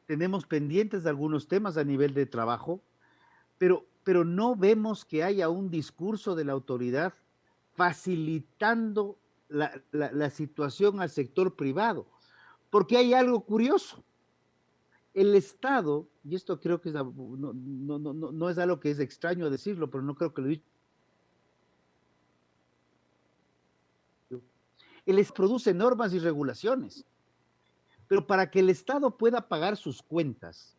Tenemos pendientes de algunos temas a nivel de trabajo, pero no vemos que haya un discurso de la autoridad facilitando la situación al sector privado. Porque hay algo curioso. El Estado, y esto creo que no es algo que es extraño decirlo, pero no creo que lo he dicho. Él produce normas y regulaciones, pero para que el Estado pueda pagar sus cuentas,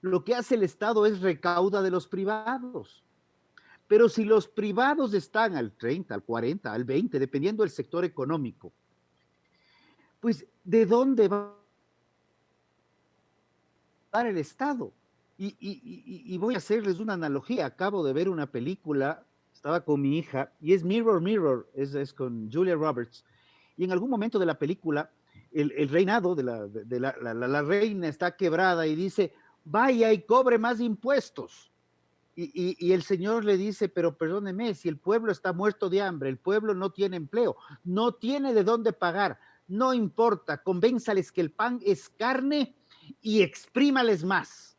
lo que hace el Estado es recauda de los privados. Pero si los privados están al 30, al 40, al 20, dependiendo del sector económico, pues ¿de dónde va a dar el Estado? Y voy a hacerles una analogía. Acabo de ver una película, estaba con mi hija, y es Mirror, Mirror, es con Julia Roberts, y en algún momento de la película, el reinado de la reina está quebrada y dice, vaya y cobre más impuestos. Y el señor le dice, pero perdóneme, si el pueblo está muerto de hambre, el pueblo no tiene empleo, no tiene de dónde pagar, no importa, convénzales que el pan es carne y exprímales más.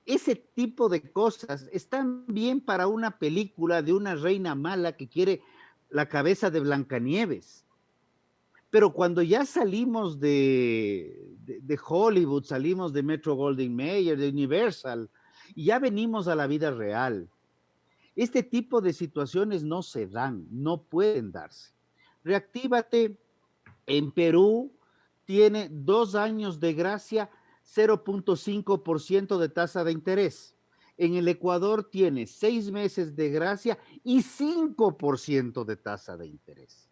Ese tipo de cosas están bien para una película de una reina mala que quiere la cabeza de Blancanieves. Pero cuando ya salimos de Hollywood, salimos de Metro Goldwyn Mayer, de Universal, y ya venimos a la vida real, este tipo de situaciones no se dan, no pueden darse. Reactívate en Perú tiene 2 años de gracia, 0.5% de tasa de interés. En el Ecuador tiene 6 meses de gracia y 5% de tasa de interés.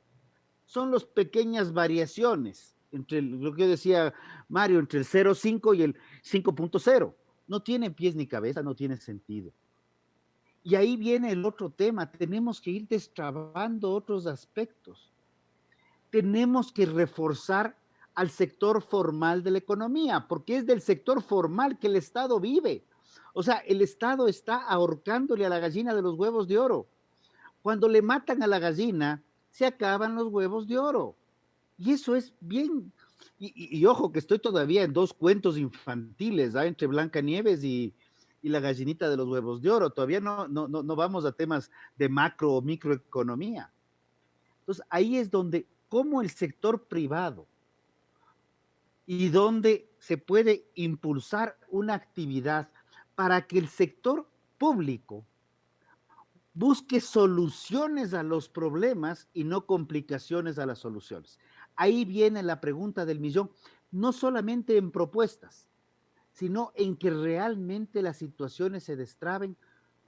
Son las pequeñas variaciones entre lo que decía Mario, entre el 0.5 y el 5.0. No tiene pies ni cabeza, no tiene sentido. Y ahí viene el otro tema, tenemos que ir destrabando otros aspectos. Tenemos que reforzar al sector formal de la economía, porque es del sector formal que el Estado vive. O sea, el Estado está ahorcándole a la gallina de los huevos de oro. Cuando le matan a la gallina, se acaban los huevos de oro. Y eso es bien. Y ojo, que estoy todavía en 2 cuentos infantiles, ¿eh? Entre Blancanieves y la gallinita de los huevos de oro. Todavía no vamos a temas de macro o microeconomía. Entonces, ahí es donde, como el sector privado y donde se puede impulsar una actividad para que el sector público busque soluciones a los problemas y no complicaciones a las soluciones. Ahí viene la pregunta del millón, no solamente en propuestas, sino en que realmente las situaciones se destraben,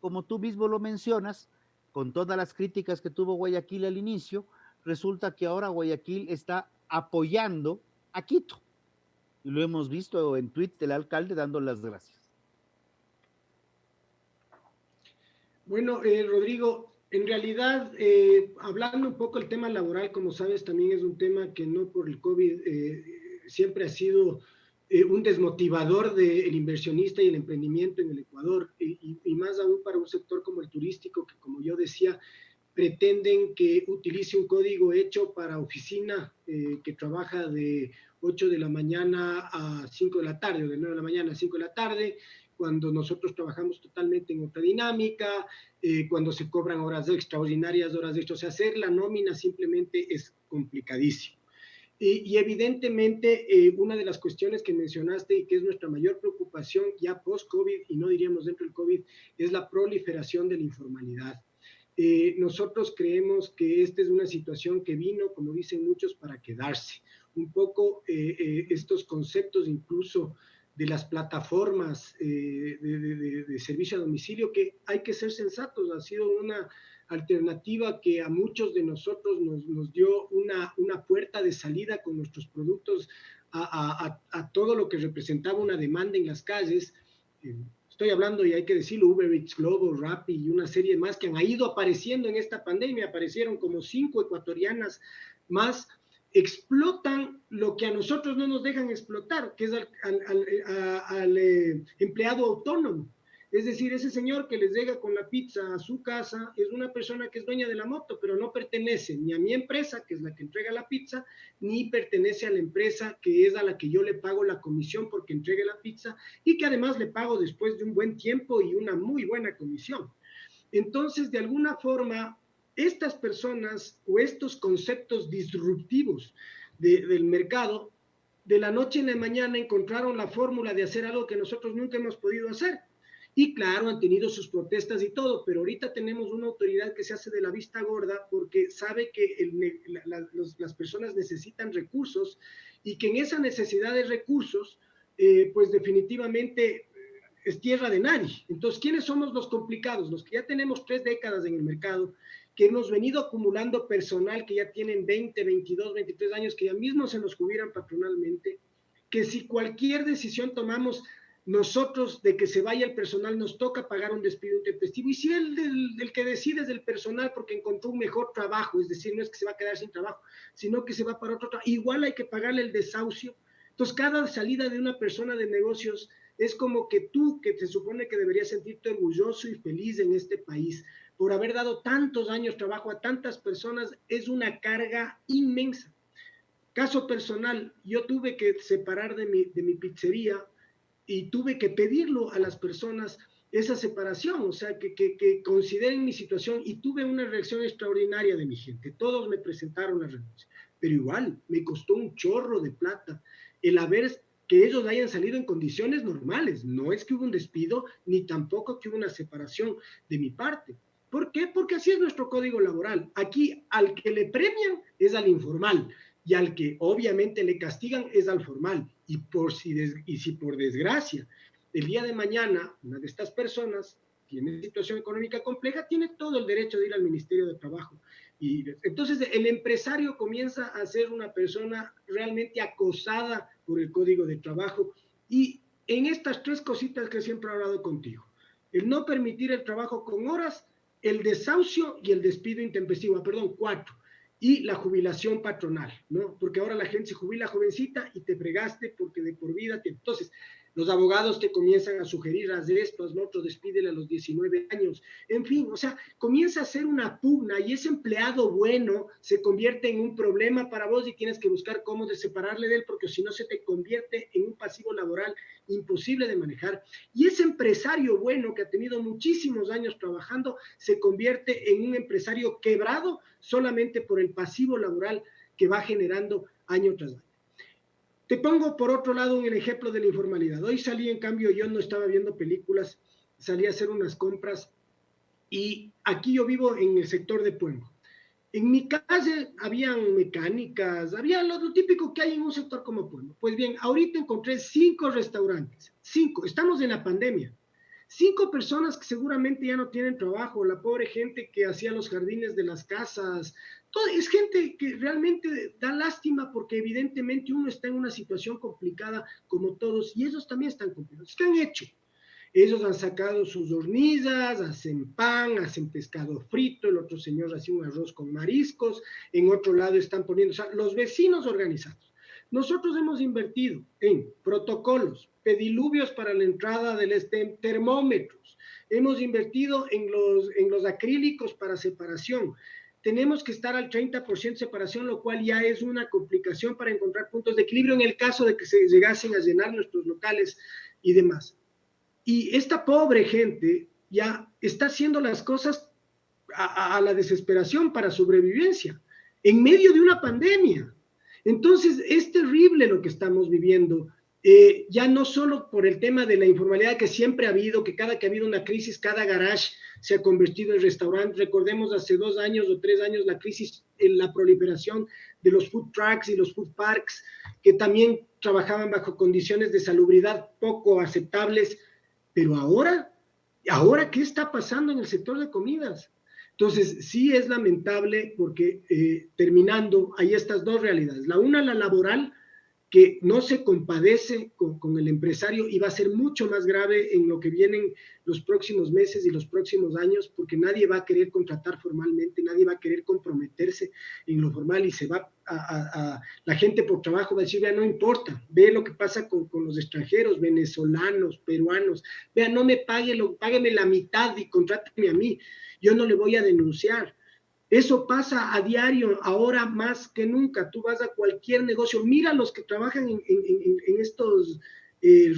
como tú mismo lo mencionas, con todas las críticas que tuvo Guayaquil al inicio, resulta que ahora Guayaquil está apoyando a Quito. Y lo hemos visto en tweets del alcalde dando las gracias. Bueno, Rodrigo, en realidad, hablando un poco del tema laboral, como sabes, también es un tema que no por el COVID siempre ha sido un desmotivador del inversionista y el emprendimiento en el Ecuador, y más aún para un sector como el turístico, que como yo decía, pretenden que utilice un código hecho para oficina que trabaja de 8 de la mañana a 5 de la tarde, o de 9 de la mañana a 5 de la tarde, cuando nosotros trabajamos totalmente en otra dinámica, cuando se cobran horas extraordinarias, horas extras, o sea, hacer la nómina simplemente es complicadísimo. Y evidentemente, una de las cuestiones que mencionaste y que es nuestra mayor preocupación ya post-COVID, y no diríamos dentro del COVID, es la proliferación de la informalidad. Nosotros creemos que esta es una situación que vino, como dicen muchos, para quedarse. Un poco estos conceptos incluso de las plataformas de servicio a domicilio, que hay que ser sensatos, ha sido una alternativa que a muchos de nosotros nos dio una puerta de salida con nuestros productos a todo lo que representaba una demanda en las calles. Estoy hablando, y hay que decirlo, Uber Eats, Globo, Rappi y una serie más que han ido apareciendo en esta pandemia. Aparecieron como 5 ecuatorianas más. Explotan lo que a nosotros no nos dejan explotar, que es al empleado autónomo. Es decir, ese señor que les llega con la pizza a su casa es una persona que es dueña de la moto, pero no pertenece ni a mi empresa, que es la que entrega la pizza, ni pertenece a la empresa que es a la que yo le pago la comisión porque entregue la pizza, y que además le pago después de un buen tiempo y una muy buena comisión. Entonces, de alguna forma, estas personas o estos conceptos disruptivos del mercado, de la noche en la mañana encontraron la fórmula de hacer algo que nosotros nunca hemos podido hacer. Y claro, han tenido sus protestas y todo, pero ahorita tenemos una autoridad que se hace de la vista gorda porque sabe que las personas necesitan recursos, y que en esa necesidad de recursos, pues definitivamente es tierra de nadie. Entonces, ¿quiénes somos los complicados? Los que ya tenemos 3 décadas en el mercado, que hemos venido acumulando personal que ya tienen 20, 22, 23 años, que ya mismo se nos jubilan patronalmente, que si cualquier decisión tomamos nosotros de que se vaya el personal, nos toca pagar un despido intempestivo. Y si el que decide es el personal porque encontró un mejor trabajo, es decir, no es que se va a quedar sin trabajo, sino que se va para otro trabajo, igual hay que pagarle el desahucio. Entonces, cada salida de una persona de negocios es como que tú, que te supone que deberías sentirte orgulloso y feliz en este país por haber dado tantos años trabajo a tantas personas, es una carga inmensa. Caso personal, yo tuve que separar de mi pizzería y tuve que pedirlo a las personas esa separación, o sea, que consideren mi situación, y tuve una reacción extraordinaria de mi gente. Todos me presentaron la renuncia, pero igual me costó un chorro de plata el haber que ellos hayan salido en condiciones normales. No es que hubo un despido, ni tampoco que hubo una separación de mi parte. ¿Por qué? Porque así es nuestro código laboral. Aquí al que le premian es al informal, y al que obviamente le castigan es al formal. Y si por desgracia el día de mañana una de estas personas tiene situación económica compleja, tiene todo el derecho de ir al Ministerio de Trabajo. Y entonces el empresario comienza a ser una persona realmente acosada por el Código de Trabajo. Y en estas tres cositas que siempre he hablado contigo: el no permitir el trabajo con horas, el desahucio y el despido intempestivo, perdón, 4, y la jubilación patronal, ¿no? Porque ahora la gente se jubila jovencita y te fregaste porque de por vida Entonces, los abogados te comienzan a sugerir: haz esto, haz lo otro, despídele a los 19 años. En fin, o sea, comienza a ser una pugna, y ese empleado bueno se convierte en un problema para vos, y tienes que buscar cómo separarle de él, porque si no se te convierte en un pasivo laboral imposible de manejar. Y ese empresario bueno que ha tenido muchísimos años trabajando se convierte en un empresario quebrado solamente por el pasivo laboral que va generando año tras año. Te pongo por otro lado el ejemplo de la informalidad. Hoy salí, en cambio, yo no estaba viendo películas, salí a hacer unas compras, y aquí yo vivo en el sector de Puembo. En mi calle habían mecánicas, había lo típico que hay en un sector como Puembo. Pues bien, ahorita encontré 5 restaurantes, 5, estamos en la pandemia. 5 personas que seguramente ya no tienen trabajo, la pobre gente que hacía los jardines de las casas. Es gente que realmente da lástima, porque evidentemente uno está en una situación complicada como todos, y ellos también están complicados. ¿Qué han hecho? Ellos han sacado sus hornillas, hacen pan, hacen pescado frito, el otro señor hace un arroz con mariscos, en otro lado están poniendo, o sea, los vecinos organizados. Nosotros hemos invertido en protocolos, pediluvios para la entrada del termómetros, hemos invertido en los acrílicos para separación. Tenemos que estar al 30% de separación, lo cual ya es una complicación para encontrar puntos de equilibrio en el caso de que se llegasen a llenar nuestros locales y demás. Y esta pobre gente ya está haciendo las cosas a la desesperación para sobrevivencia, en medio de una pandemia. Entonces, es terrible lo que estamos viviendo, ya no solo por el tema de la informalidad que siempre ha habido, que cada que ha habido una crisis, cada garage se ha convertido en restaurante. Recordemos hace 2 años o 3 años la crisis en la proliferación de los food trucks y los food parks, que también trabajaban bajo condiciones de salubridad poco aceptables. Pero ahora, ¿qué está pasando en el sector de comidas? Entonces, sí es lamentable, porque terminando, hay estas dos realidades. La una, la laboral, que no se compadece con el empresario, y va a ser mucho más grave en lo que vienen los próximos meses y los próximos años, porque nadie va a querer contratar formalmente, nadie va a querer comprometerse en lo formal, y se va la gente por trabajo va a decir: vea, no importa, ve lo que pasa con los extranjeros, venezolanos, peruanos, vea, no me págueme la mitad y contráteme a mí, yo no le voy a denunciar. Eso pasa a diario, ahora más que nunca. Tú vas a cualquier negocio, mira los que trabajan en estos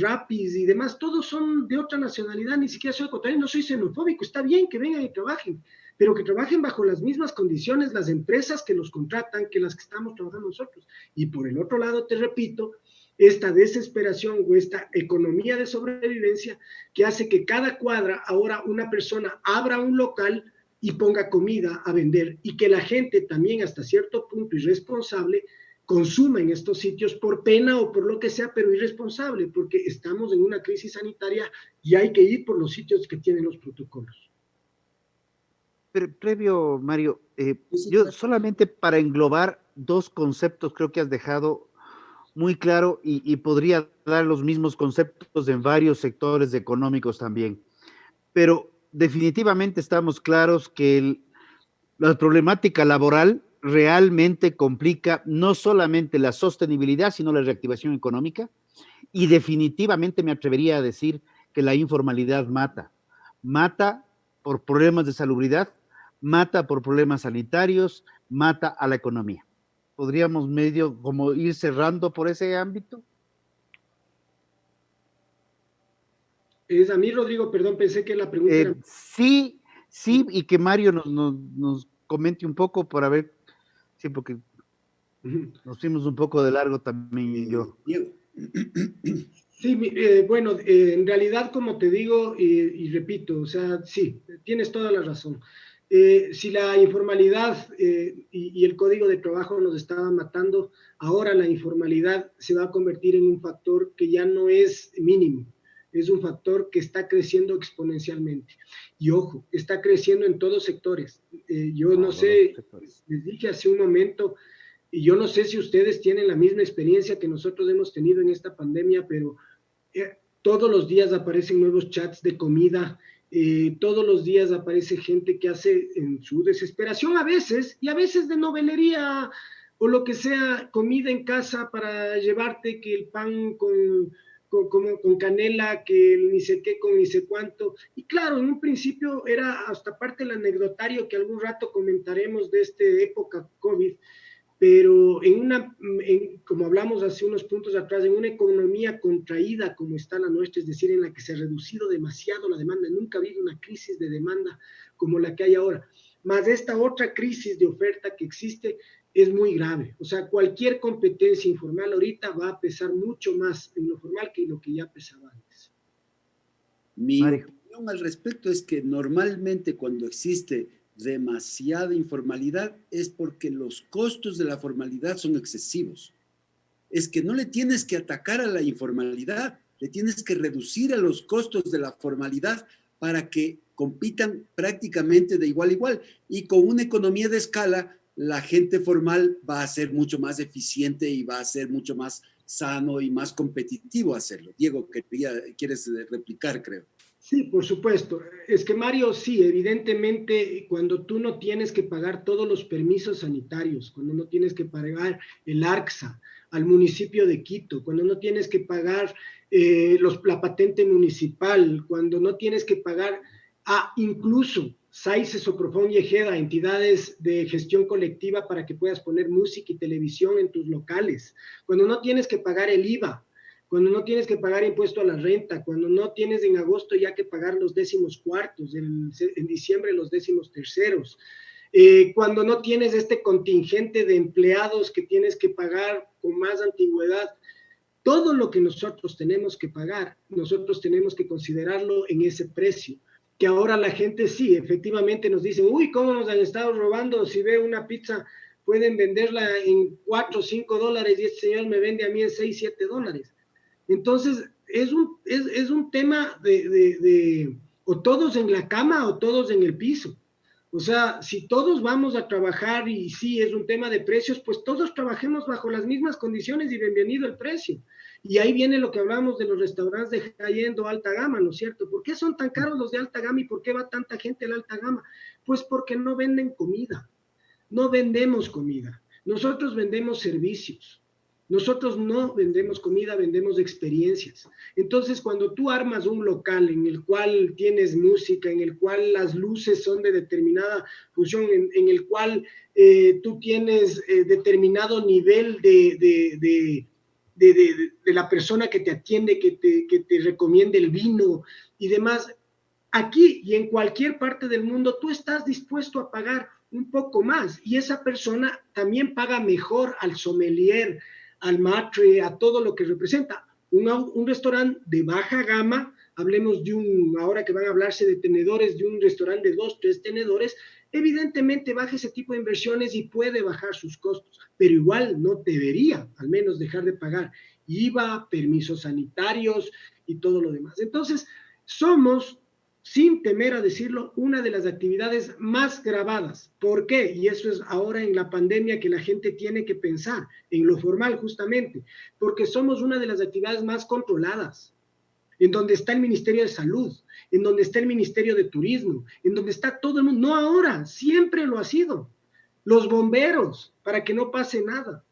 Rapis y demás, todos son de otra nacionalidad, ni siquiera soy contrario, no soy xenofóbico, está bien que vengan y trabajen, pero que trabajen bajo las mismas condiciones las empresas que los contratan que las que estamos trabajando nosotros. Y por el otro lado, te repito, esta desesperación o esta economía de sobrevivencia que hace que cada cuadra ahora una persona abra un local y ponga comida a vender, y que la gente también hasta cierto punto irresponsable consuma en estos sitios por pena o por lo que sea, pero irresponsable, porque estamos en una crisis sanitaria y hay que ir por los sitios que tienen los protocolos. Pero previo, Mario, yo solamente para englobar 2 conceptos creo que has dejado muy claro, y podría dar los mismos conceptos en varios sectores económicos también, pero definitivamente estamos claros que la problemática laboral realmente complica no solamente la sostenibilidad, sino la reactivación económica, y definitivamente me atrevería a decir que la informalidad mata por problemas de salubridad, mata por problemas sanitarios, mata a la economía. podríamos medio como ir cerrando por ese ámbito. Es a mí, Rodrigo, perdón, pensé que la pregunta era... Sí, sí, y que Mario nos comente un poco para ver, sí, porque nos fuimos un poco de largo también yo. Diego. Sí, bueno, en realidad, como te digo y repito, o sea, sí, tienes toda la razón. Si la informalidad y el código de trabajo nos estaban matando, ahora la informalidad se va a convertir en un factor que ya no es mínimo, es un factor que está creciendo exponencialmente. Y ojo, está creciendo en todos sectores. Yo no sé, les dije hace un momento, y yo no sé si ustedes tienen la misma experiencia que nosotros hemos tenido en esta pandemia, pero todos los días aparecen nuevos chats de comida, todos los días aparece gente que hace en su desesperación a veces, y a veces de novelería o lo que sea, comida en casa para llevarte, que el pan con canela, que el ni sé qué con ni sé cuánto. Y claro, en un principio era hasta parte del anecdotario que algún rato comentaremos de esta época COVID, pero como hablamos hace unos puntos atrás, en una economía contraída como está la nuestra, es decir, en la que se ha reducido demasiado la demanda, nunca ha habido una crisis de demanda como la que hay ahora, más esta otra crisis de oferta que existe, es muy grave. O sea, cualquier competencia informal ahorita va a pesar mucho más en lo formal que en lo que ya pesaba antes. Mi opinión al respecto es que normalmente cuando existe demasiada informalidad es porque los costos de la formalidad son excesivos. Es que no le tienes que atacar a la informalidad, le tienes que reducir a los costos de la formalidad para que compitan prácticamente de igual a igual. Y con una economía de escala, la gente formal va a ser mucho más eficiente y va a ser mucho más sano y más competitivo hacerlo. Diego, quieres replicar, creo. Sí, por supuesto. Es que Mario, sí, evidentemente, cuando tú no tienes que pagar todos los permisos sanitarios, cuando no tienes que pagar el ARCSA al municipio de Quito, cuando no tienes que pagar la patente municipal, cuando no tienes que pagar incluso SAICE, Soprofón y Ejeda, entidades de gestión colectiva para que puedas poner música y televisión en tus locales, cuando no tienes que pagar el IVA, cuando no tienes que pagar impuesto a la renta, cuando no tienes en agosto ya que pagar los 14º, en diciembre los 13º, cuando no tienes este contingente de empleados que tienes que pagar con más antigüedad, todo lo que nosotros tenemos que pagar, nosotros tenemos que considerarlo en ese precio, que ahora la gente sí, efectivamente nos dice, uy, ¿cómo nos han estado robando? Si veo una pizza, pueden venderla en $4 o $5 y este señor me vende a mí en $6, $7. Entonces, es un tema de o todos en la cama o todos en el piso. O sea, si todos vamos a trabajar y sí es un tema de precios, pues todos trabajemos bajo las mismas condiciones y bienvenido el precio. Y ahí viene lo que hablamos de los restaurantes de high-end o alta gama, ¿no es cierto? ¿Por qué son tan caros los de alta gama y por qué va tanta gente a la alta gama? Pues porque no venden comida, no vendemos comida, nosotros vendemos servicios. Nosotros no vendemos comida, vendemos experiencias. Entonces, cuando tú armas un local en el cual tienes música, en el cual las luces son de determinada función, en el cual tú tienes determinado nivel de la persona que te atiende, que te recomiende el vino y demás, aquí y en cualquier parte del mundo, tú estás dispuesto a pagar un poco más y esa persona también paga mejor al sommelier, al matre, a todo lo que representa. Un restaurante de baja gama, hablemos ahora que van a hablarse de tenedores, de un restaurante de 2, 3 tenedores, evidentemente baja ese tipo de inversiones y puede bajar sus costos, pero igual no debería, al menos dejar de pagar IVA, permisos sanitarios y todo lo demás. Entonces, somos, sin temer a decirlo, una de las actividades más gravadas. ¿Por qué? Y eso es ahora en la pandemia que la gente tiene que pensar, en lo formal justamente, porque somos una de las actividades más controladas, en donde está el Ministerio de Salud, en donde está el Ministerio de Turismo, en donde está todo el mundo, no ahora, siempre lo ha sido. Los bomberos, para que no pase nada.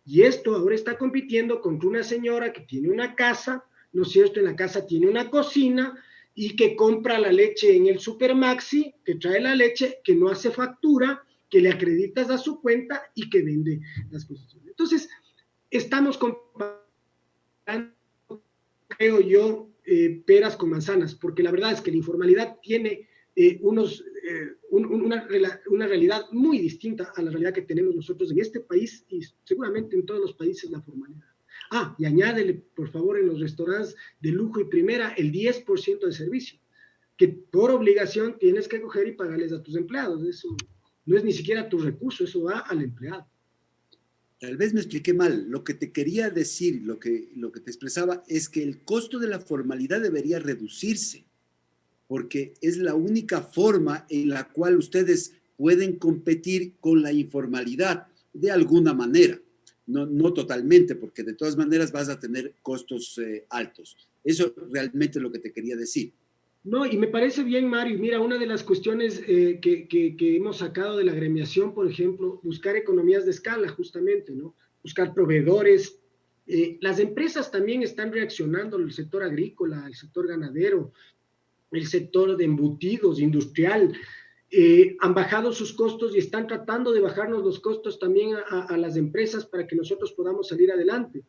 Y esto ahora está compitiendo contra una señora que tiene una casa, ¿no es cierto? En la casa tiene una cocina, y que compra la leche en el Supermaxi, que trae la leche, que no hace factura que le acreditas a su cuenta y que vende las construcciones. Entonces, estamos comparando, creo yo, peras con manzanas, porque la verdad es que la informalidad tiene una realidad muy distinta a la realidad que tenemos nosotros en este país y seguramente en todos los países la formalidad. Ah, y añádele, por favor, en los restaurantes de lujo y primera el 10% de servicio, que por obligación tienes que coger y pagarles a tus empleados. Eso no es ni siquiera tu recurso, eso va al empleado. Tal vez me expliqué mal. Lo que te quería decir, lo que te expresaba, es que el costo de la formalidad debería reducirse, porque es la única forma en la cual ustedes pueden competir con la informalidad de alguna manera. No totalmente, porque de todas maneras vas a tener costos altos. Eso realmente es lo que te quería decir. No, y me parece bien, Mario. Mira, una de las cuestiones que hemos sacado de la agremiación, por ejemplo, buscar economías de escala, justamente, ¿no? Buscar proveedores. Las empresas también están reaccionando, el sector agrícola, el sector ganadero, el sector de embutidos, industrial, han bajado sus costos y están tratando de bajarnos los costos también a las empresas para que nosotros podamos salir adelante.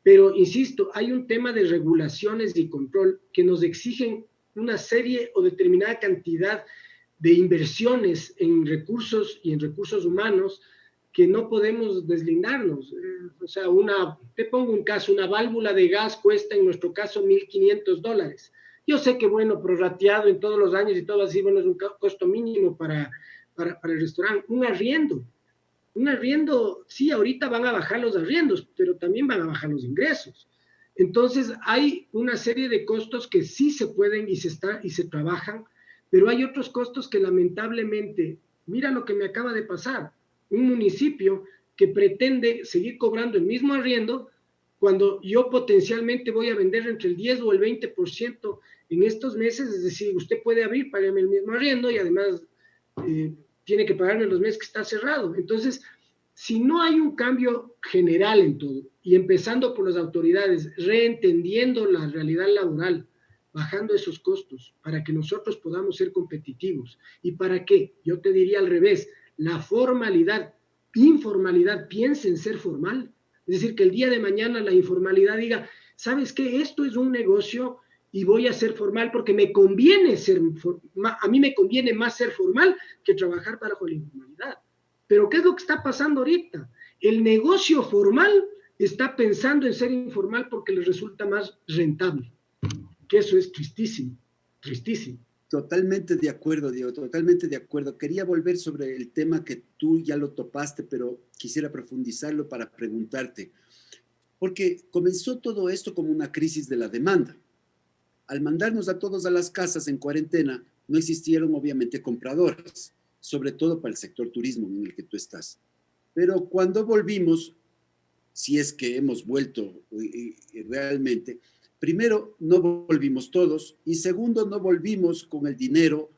Pero, insisto, hay un tema de regulaciones y control que nos exigen una serie o determinada cantidad de inversiones en recursos y en recursos humanos que no podemos deslindarnos. O sea, te pongo un caso, una válvula de gas cuesta en nuestro caso $1,500. Yo sé que, bueno, prorrateado en todos los años y todo así, bueno, es un costo mínimo para el restaurante. Un arriendo, sí, ahorita van a bajar los arriendos, pero también van a bajar los ingresos. Entonces, hay una serie de costos que sí se pueden y se trabajan, pero hay otros costos que lamentablemente, mira lo que me acaba de pasar, un municipio que pretende seguir cobrando el mismo arriendo cuando yo potencialmente voy a vender entre el 10 o el 20% en estos meses, es decir, usted puede abrir, págame el mismo arriendo y además tiene que pagarme los meses que está cerrado. Entonces, si no hay un cambio general en todo, y empezando por las autoridades, reentendiendo la realidad laboral, bajando esos costos, para que nosotros podamos ser competitivos, y para que, yo te diría al revés, la informalidad piense en ser formal, es decir, que el día de mañana la informalidad diga, ¿sabes qué? Esto es un negocio y voy a ser formal porque a mí me conviene más ser formal que trabajar bajo la informalidad. Pero ¿qué es lo que está pasando ahorita? El negocio formal está pensando en ser informal porque le resulta más rentable, que eso es tristísimo, tristísimo. Totalmente de acuerdo, Diego, totalmente de acuerdo. Quería volver sobre el tema que tú ya lo topaste, pero quisiera profundizarlo para preguntarte, porque comenzó todo esto como una crisis de la demanda. Al mandarnos a todos a las casas en cuarentena, no existieron obviamente compradores, sobre todo para el sector turismo en el que tú estás. Pero cuando volvimos, si es que hemos vuelto realmente, primero, no volvimos todos, y segundo, no volvimos con el dinero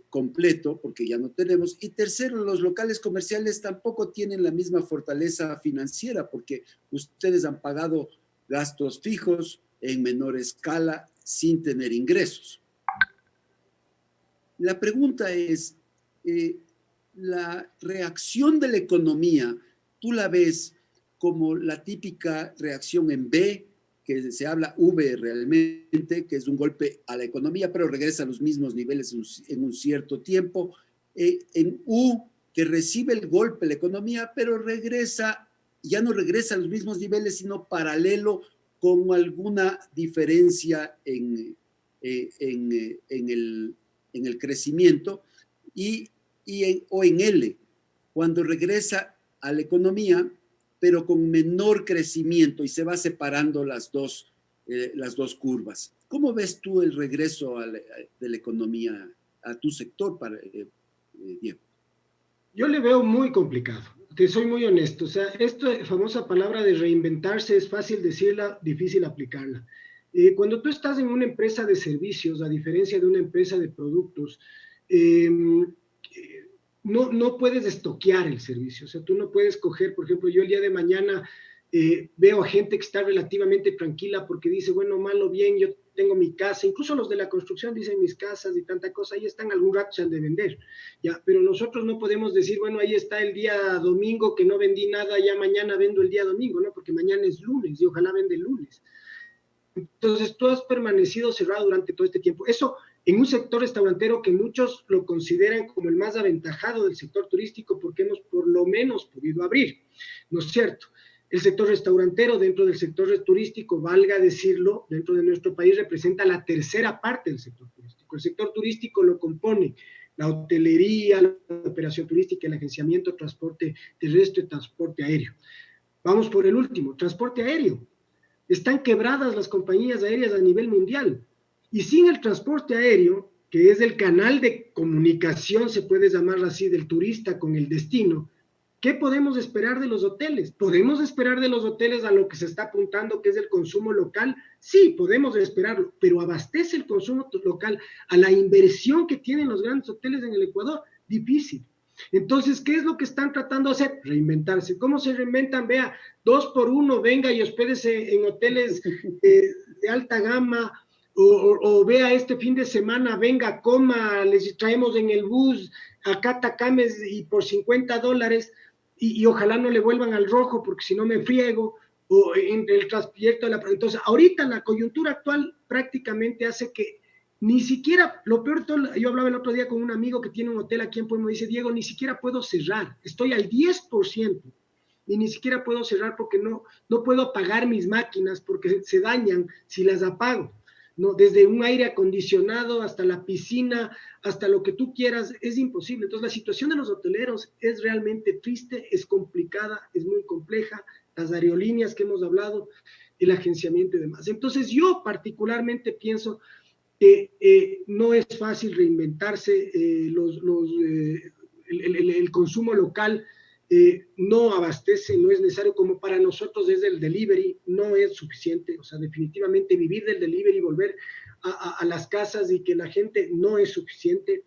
completo, porque ya no tenemos, y tercero, los locales comerciales tampoco tienen la misma fortaleza financiera, porque ustedes han pagado gastos fijos en menor escala sin tener ingresos. La pregunta es, la reacción de la economía, ¿tú la ves como la típica reacción en B, que se habla V realmente, que es un golpe a la economía, pero regresa a los mismos niveles en un cierto tiempo, en U, que recibe el golpe la economía, pero ya no regresa a los mismos niveles, sino paralelo con alguna diferencia en el crecimiento, o en L, cuando regresa a la economía, pero con menor crecimiento y se va separando las dos curvas. ¿Cómo ves tú el regreso de la economía a tu sector, Diego? Yo le veo muy complicado, te soy muy honesto. O sea, esta famosa palabra de reinventarse es fácil decirla, difícil aplicarla. Cuando tú estás en una empresa de servicios, a diferencia de una empresa de productos, no puedes estoquear el servicio. O sea, tú no puedes coger, por ejemplo, yo el día de mañana Veo a gente que está relativamente tranquila porque dice, bueno, malo, bien, yo tengo mi casa, incluso los de la construcción dicen mis casas y tanta cosa, ahí están, algún rato se han de vender, ya, pero nosotros no podemos decir, bueno, ahí está el día domingo que no vendí nada, ya mañana vendo el día domingo, ¿no? Porque mañana es lunes y ojalá vende el lunes. Entonces, tú has permanecido cerrado durante todo este tiempo. Eso en un sector restaurantero que muchos lo consideran como el más aventajado del sector turístico porque hemos por lo menos podido abrir, ¿no es cierto? El sector restaurantero dentro del sector turístico, valga decirlo, dentro de nuestro país representa la tercera parte del sector turístico. El sector turístico lo compone la hotelería, la operación turística, el agenciamiento, transporte terrestre, transporte aéreo. Vamos por el último, transporte aéreo. Están quebradas las compañías aéreas a nivel mundial. Y sin el transporte aéreo, que es el canal de comunicación, se puede llamar así, del turista con el destino, ¿qué podemos esperar de los hoteles? ¿Podemos esperar de los hoteles a lo que se está apuntando, que es el consumo local? Sí, podemos esperarlo, pero ¿abastece el consumo local a la inversión que tienen los grandes hoteles en el Ecuador? Difícil. Entonces, ¿qué es lo que están tratando de hacer? Reinventarse. ¿Cómo se reinventan? Vea, 2x1, venga y hospédese en hoteles de alta gama, o vea este fin de semana, venga, coma, les traemos en el bus a Catacames y por $50, y ojalá no le vuelvan al rojo porque si no me friego, o en el transporte de la... Entonces, ahorita la coyuntura actual prácticamente hace que ni siquiera, lo peor de todo, yo hablaba el otro día con un amigo que tiene un hotel aquí en Puebla, me dice, Diego, ni siquiera puedo cerrar, estoy al 10%, y ni siquiera puedo cerrar porque no puedo apagar mis máquinas porque se dañan si las apago, ¿no? Desde un aire acondicionado hasta la piscina, hasta lo que tú quieras, es imposible. Entonces la situación de los hoteleros es realmente triste, es complicada, es muy compleja, las aerolíneas que hemos hablado, el agenciamiento y demás. Entonces yo particularmente pienso que no es fácil reinventarse, el consumo local no abastece, no es necesario, como para nosotros es el delivery, no es suficiente, o sea, definitivamente vivir del delivery, volver a las casas y que la gente no es suficiente.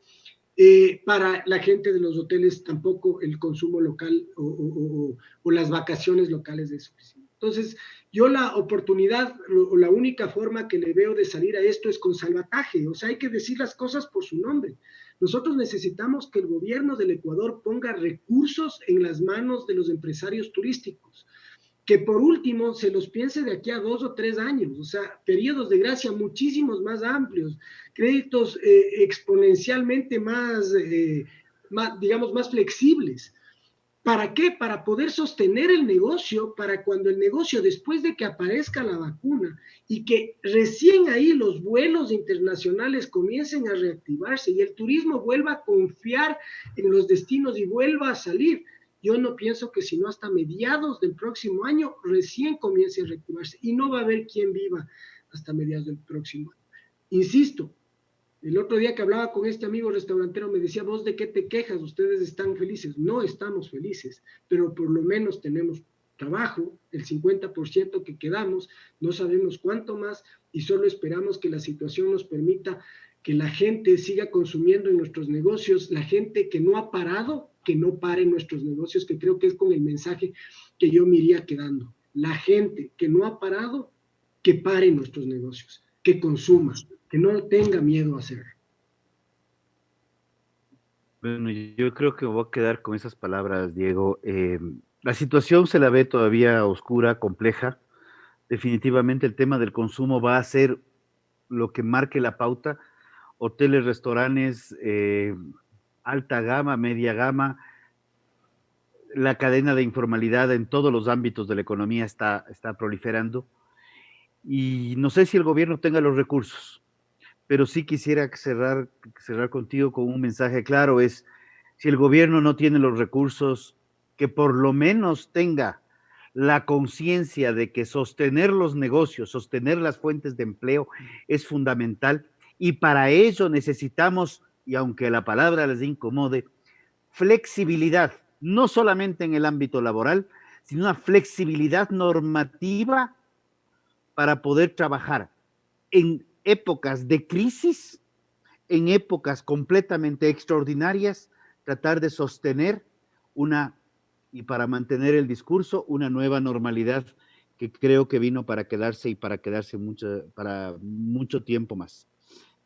Para la gente de los hoteles tampoco el consumo local o las vacaciones locales es suficiente. Entonces, yo la oportunidad o la única forma que le veo de salir a esto es con salvataje, o sea, hay que decir las cosas por su nombre. Nosotros necesitamos que el gobierno del Ecuador ponga recursos en las manos de los empresarios turísticos, que por último se los piense de aquí a 2 o 3 años, o sea, periodos de gracia muchísimos más amplios, créditos exponencialmente más, digamos, más flexibles. ¿Para qué? Para poder sostener el negocio, para cuando el negocio, después de que aparezca la vacuna y que recién ahí los vuelos internacionales comiencen a reactivarse y el turismo vuelva a confiar en los destinos y vuelva a salir, yo no pienso que sino hasta mediados del próximo año recién comience a reactivarse y no va a haber quien viva hasta mediados del próximo año. Insisto, el otro día que hablaba con este amigo restaurantero me decía, ¿vos de qué te quejas? Ustedes están felices. No estamos felices, pero por lo menos tenemos trabajo, el 50% que quedamos, no sabemos cuánto más y solo esperamos que la situación nos permita que la gente siga consumiendo en nuestros negocios, la gente que no ha parado, que no pare en nuestros negocios, que creo que es con el mensaje que yo me iría quedando. La gente que no ha parado, que pare en nuestros negocios, que consuma, que no tenga miedo a hacer. Bueno, yo creo que voy a quedar con esas palabras, Diego. La situación se la ve todavía oscura, compleja. Definitivamente el tema del consumo va a ser lo que marque la pauta. Hoteles, restaurantes, alta gama, media gama, la cadena de informalidad en todos los ámbitos de la economía está proliferando. Y no sé si el gobierno tenga los recursos, pero sí quisiera cerrar contigo con un mensaje claro, es si el gobierno no tiene los recursos, que por lo menos tenga la conciencia de que sostener los negocios, sostener las fuentes de empleo es fundamental y para ello necesitamos, y aunque la palabra les incomode, flexibilidad, no solamente en el ámbito laboral, sino una flexibilidad normativa para poder trabajar en épocas de crisis, en épocas completamente extraordinarias, tratar de sostener una y para mantener el discurso, una nueva normalidad que creo que vino para quedarse y para quedarse para mucho tiempo más.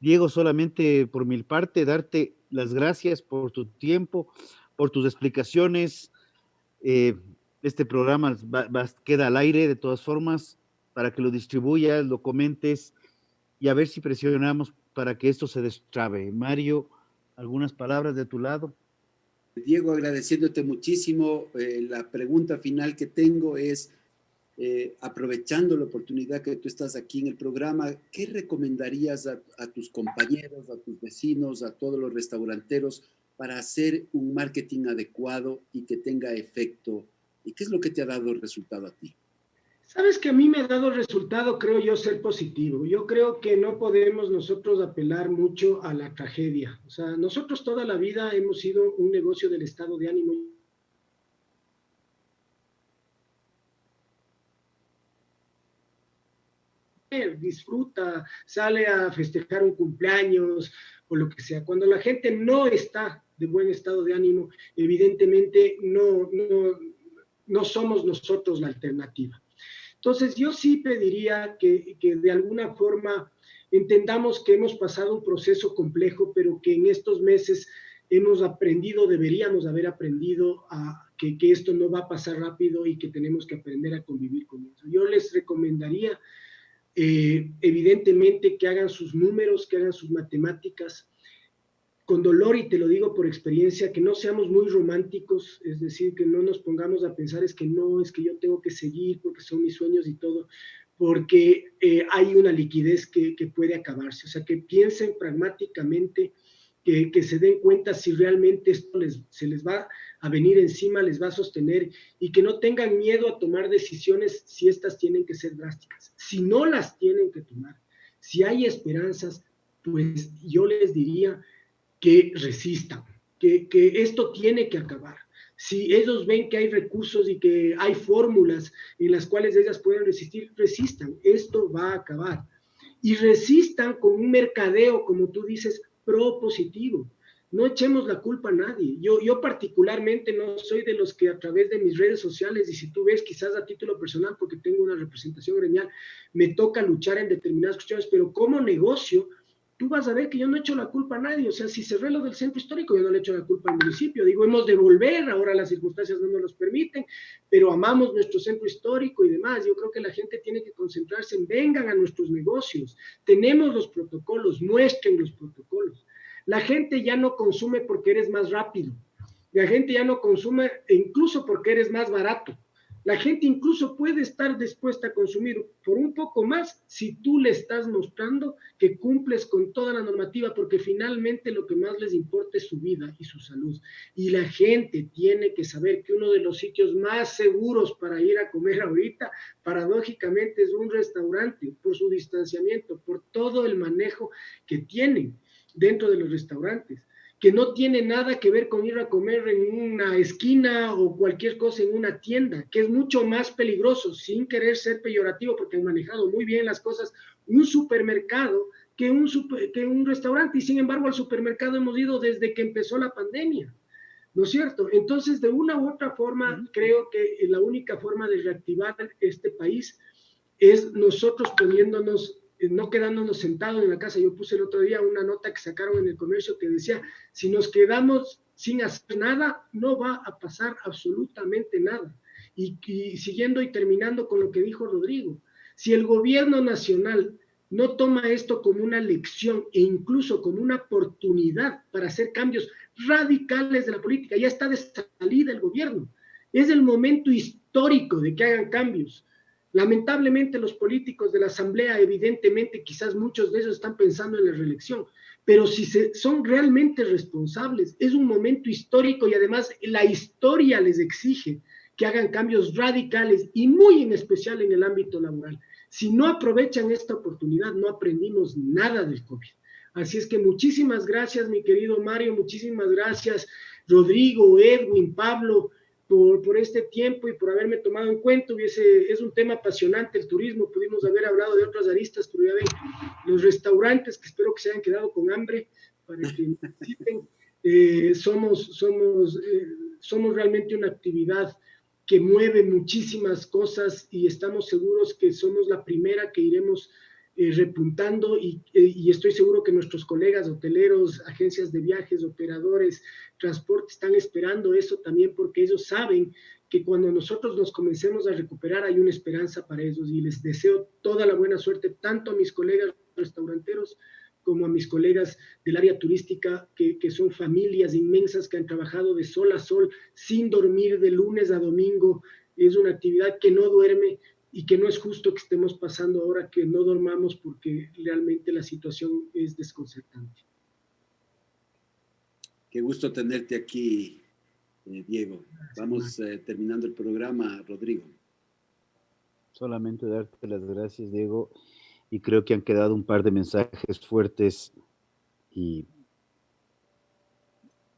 Diego, solamente por mi parte, darte las gracias por tu tiempo, por tus explicaciones. Este programa queda al aire de todas formas para que lo distribuyas, lo comentes y a ver si presionamos para que esto se destrabe. Mario, ¿algunas palabras de tu lado? Diego, agradeciéndote muchísimo. La pregunta final que tengo es, aprovechando la oportunidad que tú estás aquí en el programa, ¿qué recomendarías a tus compañeros, a tus vecinos, a todos los restauranteros para hacer un marketing adecuado y que tenga efecto? ¿Y qué es lo que te ha dado el resultado a ti? Sabes que a mí me ha dado resultado, creo yo, ser positivo. Yo creo que no podemos nosotros apelar mucho a la tragedia. O sea, nosotros toda la vida hemos sido un negocio del estado de ánimo. Disfruta, sale a festejar un cumpleaños o lo que sea. Cuando la gente no está de buen estado de ánimo, evidentemente no somos nosotros la alternativa. Entonces, yo sí pediría que de alguna forma entendamos que hemos pasado un proceso complejo, pero que en estos meses hemos aprendido, deberíamos haber aprendido que esto no va a pasar rápido y que tenemos que aprender a convivir con eso. Yo les recomendaría, evidentemente, que hagan sus números, que hagan sus matemáticas, con dolor, y te lo digo por experiencia, que no seamos muy románticos, es decir, que no nos pongamos a pensar es que yo tengo que seguir porque son mis sueños y todo, porque hay una liquidez que puede acabarse. O sea, que piensen pragmáticamente, que se den cuenta si realmente esto se les va a venir encima, les va a sostener, y que no tengan miedo a tomar decisiones si estas tienen que ser drásticas. Si no las tienen que tomar, si hay esperanzas, pues yo les diría que resistan, que esto tiene que acabar. Si ellos ven que hay recursos y que hay fórmulas en las cuales ellas pueden resistir, resistan, esto va a acabar. Y resistan con un mercadeo, como tú dices, propositivo. No echemos la culpa a nadie. Yo particularmente no soy de los que a través de mis redes sociales, y si tú ves quizás a título personal, porque tengo una representación gremial, me toca luchar en determinadas cuestiones, pero como negocio, tú vas a ver que yo no echo la culpa a nadie. O sea, si cerré lo del centro histórico, yo no le echo la culpa al municipio. Digo, hemos de volver, ahora las circunstancias no nos los permiten, pero amamos nuestro centro histórico y demás. Yo creo que la gente tiene que concentrarse en vengan a nuestros negocios. Tenemos los protocolos, muestren los protocolos. La gente ya no consume porque eres más rápido. La gente ya no consume incluso porque eres más barato. La gente incluso puede estar dispuesta a consumir por un poco más si tú le estás mostrando que cumples con toda la normativa, porque finalmente lo que más les importa es su vida y su salud. Y la gente tiene que saber que uno de los sitios más seguros para ir a comer ahorita, paradójicamente, es un restaurante, por su distanciamiento, por todo el manejo que tienen dentro de los restaurantes, que no tiene nada que ver con ir a comer en una esquina o cualquier cosa en una tienda, que es mucho más peligroso, sin querer ser peyorativo, porque han manejado muy bien las cosas, un supermercado que un restaurante, y sin embargo al supermercado hemos ido desde que empezó la pandemia, ¿no es cierto? Entonces, de una u otra forma, creo que la única forma de reactivar este país es nosotros poniéndonos, no quedándonos sentados en la casa. Yo puse el otro día una nota que sacaron en El Comercio que decía, si nos quedamos sin hacer nada, no va a pasar absolutamente nada. Y siguiendo y terminando con lo que dijo Rodrigo, si el gobierno nacional no toma esto como una lección e incluso como una oportunidad para hacer cambios radicales de la política, ya está de salida el gobierno. Es el momento histórico de que hagan cambios. Lamentablemente los políticos de la Asamblea, evidentemente, quizás muchos de ellos están pensando en la reelección, pero si son realmente responsables, es un momento histórico y además la historia les exige que hagan cambios radicales y muy en especial en el ámbito laboral. Si no aprovechan esta oportunidad, no aprendimos nada del COVID. Así es que muchísimas gracias, mi querido Mario, muchísimas gracias, Rodrigo, Edwin, Pablo, por este tiempo y por haberme tomado en cuenta. Es un tema apasionante el turismo, pudimos haber hablado de otras aristas, pero ya ven, los restaurantes, que espero que se hayan quedado con hambre para que necesiten, somos somos realmente una actividad que mueve muchísimas cosas y estamos seguros que somos la primera que iremos repuntando y estoy seguro que nuestros colegas hoteleros, agencias de viajes, operadores, transporte están esperando eso también porque ellos saben que cuando nosotros nos comencemos a recuperar hay una esperanza para ellos y les deseo toda la buena suerte tanto a mis colegas restauranteros como a mis colegas del área turística, que son familias inmensas que han trabajado de sol a sol, sin dormir de lunes a domingo. Es una actividad que no duerme y que no es justo que estemos pasando ahora que no dormamos porque realmente la situación es desconcertante. Qué gusto tenerte aquí, Diego. Vamos terminando el programa, Rodrigo. Solamente darte las gracias, Diego, y creo que han quedado un par de mensajes fuertes y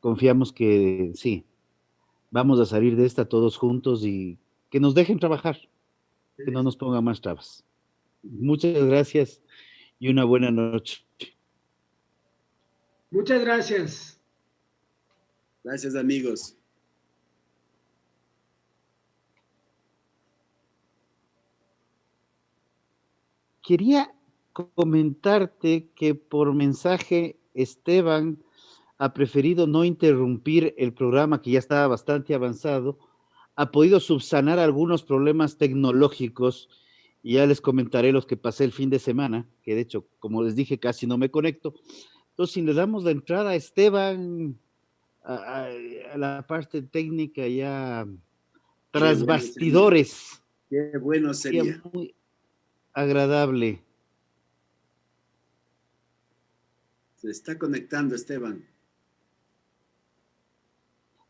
confiamos que sí, vamos a salir de esta todos juntos y que nos dejen trabajar, que no nos pongan más trabas. Muchas gracias y una buena noche. Muchas gracias. Gracias, amigos. Quería comentarte que por mensaje Esteban ha preferido no interrumpir el programa que ya estaba bastante avanzado, ha podido subsanar algunos problemas tecnológicos y ya les comentaré los que pasé el fin de semana, que de hecho, como les dije, casi no me conecto. Entonces, si le damos la entrada a Esteban, a la parte técnica ya tras bastidores. Qué bueno sería. Muy agradable. Se está conectando, Esteban.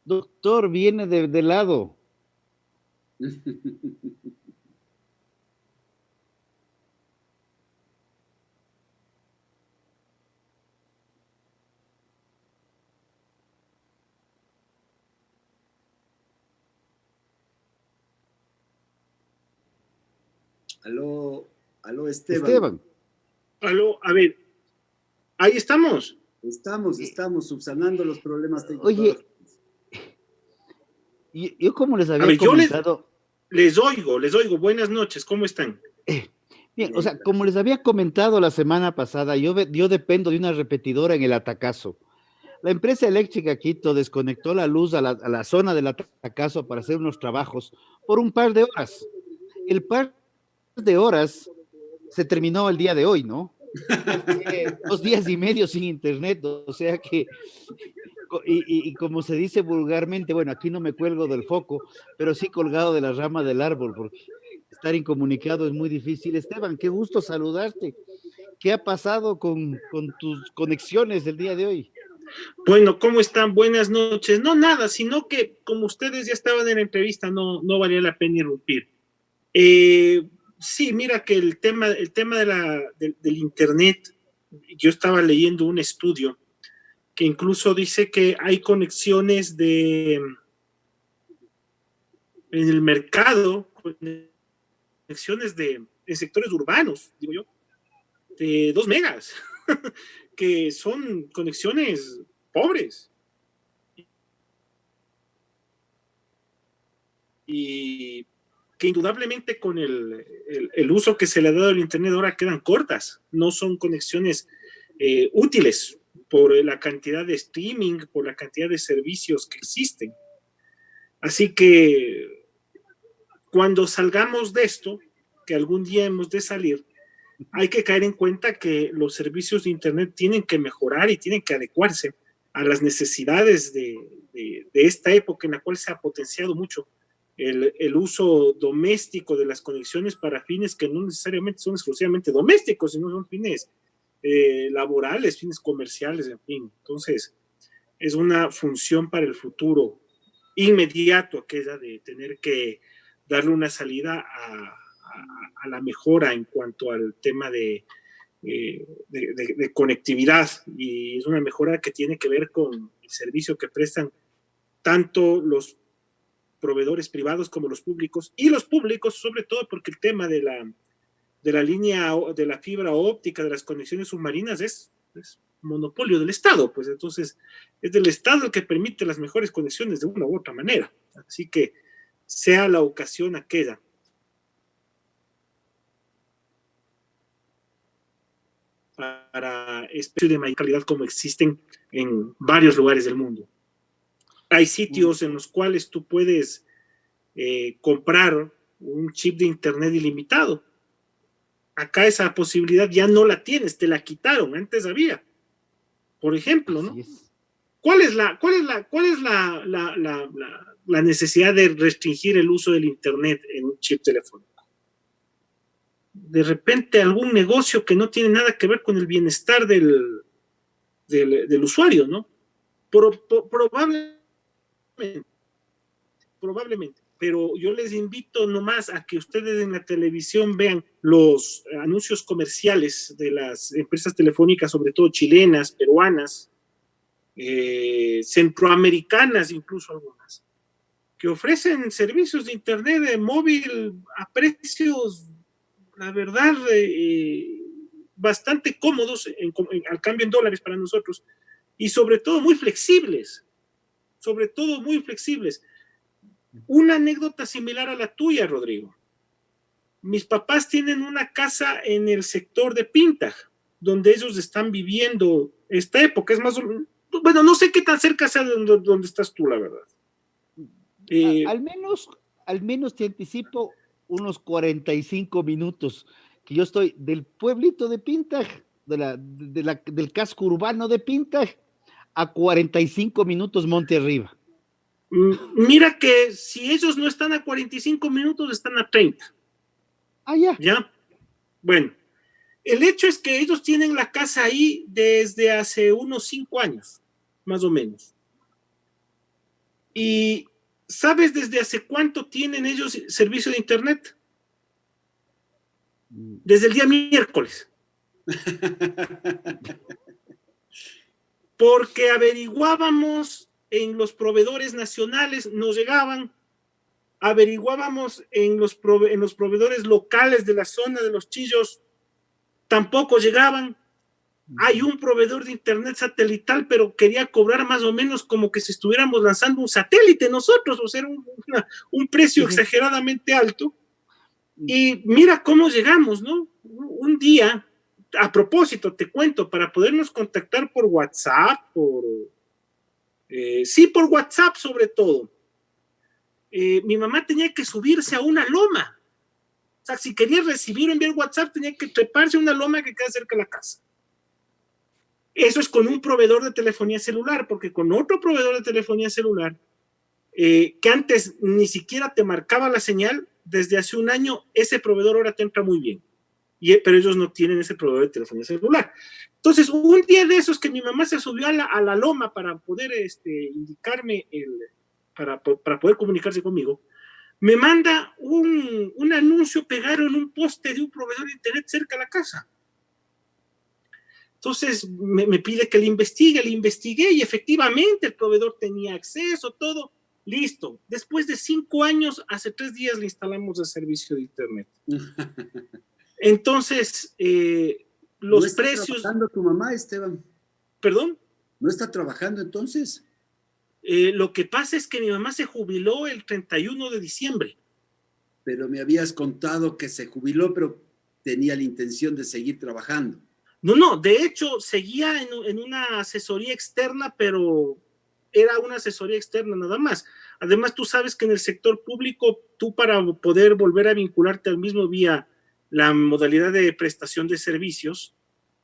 Doctor, viene de lado. Aló, Esteban. Esteban. Aló, a ver, ahí estamos. Estamos subsanando los problemas técnicos. Oye, yo como les había comentado... Les oigo, buenas noches, ¿cómo están? Bien, o sea, como les había comentado la semana pasada, yo dependo de una repetidora en el Atacazo. La empresa eléctrica Quito desconectó la luz a la zona del Atacazo para hacer unos trabajos por un par de horas. El par de horas se terminó el día de hoy, ¿no? 2 días y medio sin internet, o sea que, y como se dice vulgarmente, bueno, aquí no me cuelgo del foco, pero sí colgado de la rama del árbol, porque estar incomunicado es muy difícil. Esteban, qué gusto saludarte. ¿Qué ha pasado con tus conexiones el día de hoy? Bueno, ¿cómo están? Buenas noches. No, nada, sino que como ustedes ya estaban en la entrevista, no valía la pena irrumpir. Sí, mira que el tema del internet, yo estaba leyendo un estudio que incluso dice que hay conexiones en el mercado, conexiones en sectores urbanos, digo yo, de 2 megas, que son conexiones pobres. Y que indudablemente con el uso que se le ha dado al internet ahora quedan cortas, no son conexiones útiles por la cantidad de streaming, por la cantidad de servicios que existen. Así que cuando salgamos de esto, que algún día hemos de salir, hay que caer en cuenta que los servicios de internet tienen que mejorar y tienen que adecuarse a las necesidades de esta época en la cual se ha potenciado mucho el uso doméstico de las conexiones para fines que no necesariamente son exclusivamente domésticos, sino son fines laborales, fines comerciales, en fin. Entonces, es una función para el futuro inmediato, aquella de tener que darle una salida a la mejora en cuanto al tema de conectividad, y es una mejora que tiene que ver con el servicio que prestan tanto los proveedores privados como los públicos, y los públicos sobre todo porque el tema de la línea, de la fibra óptica, de las conexiones submarinas es monopolio del Estado, pues entonces es del Estado el que permite las mejores conexiones de una u otra manera. Así que sea la ocasión aquella. Para especies de mayor calidad como existen en varios lugares del mundo. Hay sitios en los cuales tú puedes comprar un chip de internet ilimitado. Acá esa posibilidad ya no la tienes, te la quitaron, antes había. Por ejemplo, ¿no? ¿Cuál es la necesidad de restringir el uso del internet en un chip telefónico? De repente algún negocio que no tiene nada que ver con el bienestar del usuario, ¿no? Probablemente, pero yo les invito nomás a que ustedes en la televisión vean los anuncios comerciales de las empresas telefónicas, sobre todo chilenas, peruanas, centroamericanas, incluso algunas, que ofrecen servicios de internet de móvil a precios, la verdad, bastante cómodos al cambio en dólares para nosotros, y sobre todo muy flexibles, Una anécdota similar a la tuya, Rodrigo. Mis papás tienen una casa en el sector de Pintaj, donde ellos están viviendo esta época. Es más o menos, bueno, no sé qué tan cerca sea de donde estás tú, la verdad. Al menos te anticipo unos 45 minutos, que yo estoy del pueblito de Pintaj, del casco urbano de Pintaj, a 45 minutos monte arriba. Mira que si ellos no están a 45 minutos, están a 30. Ah, ya. ¿Ya? Bueno, el hecho es que ellos tienen la casa ahí desde hace unos 5 años, más o menos. Y ¿sabes desde hace cuánto tienen ellos servicio de internet? Desde el día miércoles. Porque averiguábamos en los proveedores nacionales, nos llegaban, averiguábamos en los proveedores locales de la zona de Los Chillos, tampoco llegaban. Hay un proveedor de internet satelital, pero quería cobrar más o menos como que si estuviéramos lanzando un satélite nosotros, o sea, un precio exageradamente alto. Y mira cómo llegamos, ¿no? Un día, a propósito, te cuento, para podernos contactar por WhatsApp, por WhatsApp sobre todo, mi mamá tenía que subirse a una loma. O sea, si quería recibir o enviar WhatsApp, tenía que treparse a una loma que queda cerca de la casa. Eso es con un proveedor de telefonía celular, porque con otro proveedor de telefonía celular, que antes ni siquiera te marcaba la señal, desde hace un año, ese proveedor ahora te entra muy bien. Pero ellos no tienen ese proveedor de telefonía celular. Entonces, un día de esos que mi mamá se subió a la loma para poder indicarme, para poder comunicarse conmigo, me manda un anuncio pegado en un poste de un proveedor de internet cerca de la casa. Entonces me pide que le investigué y efectivamente el proveedor tenía acceso, todo, listo. Después de 5 años, hace 3 días le instalamos el servicio de internet. Entonces, los ¿No está precios... trabajando tu mamá, Esteban? ¿Perdón? ¿No está trabajando entonces? Lo que pasa es que mi mamá se jubiló el 31 de diciembre. Pero me habías contado que se jubiló, pero tenía la intención de seguir trabajando. No, de hecho, seguía en una asesoría externa, pero era una asesoría externa nada más. Además, tú sabes que en el sector público, tú para poder volver a vincularte al mismo vía la modalidad de prestación de servicios,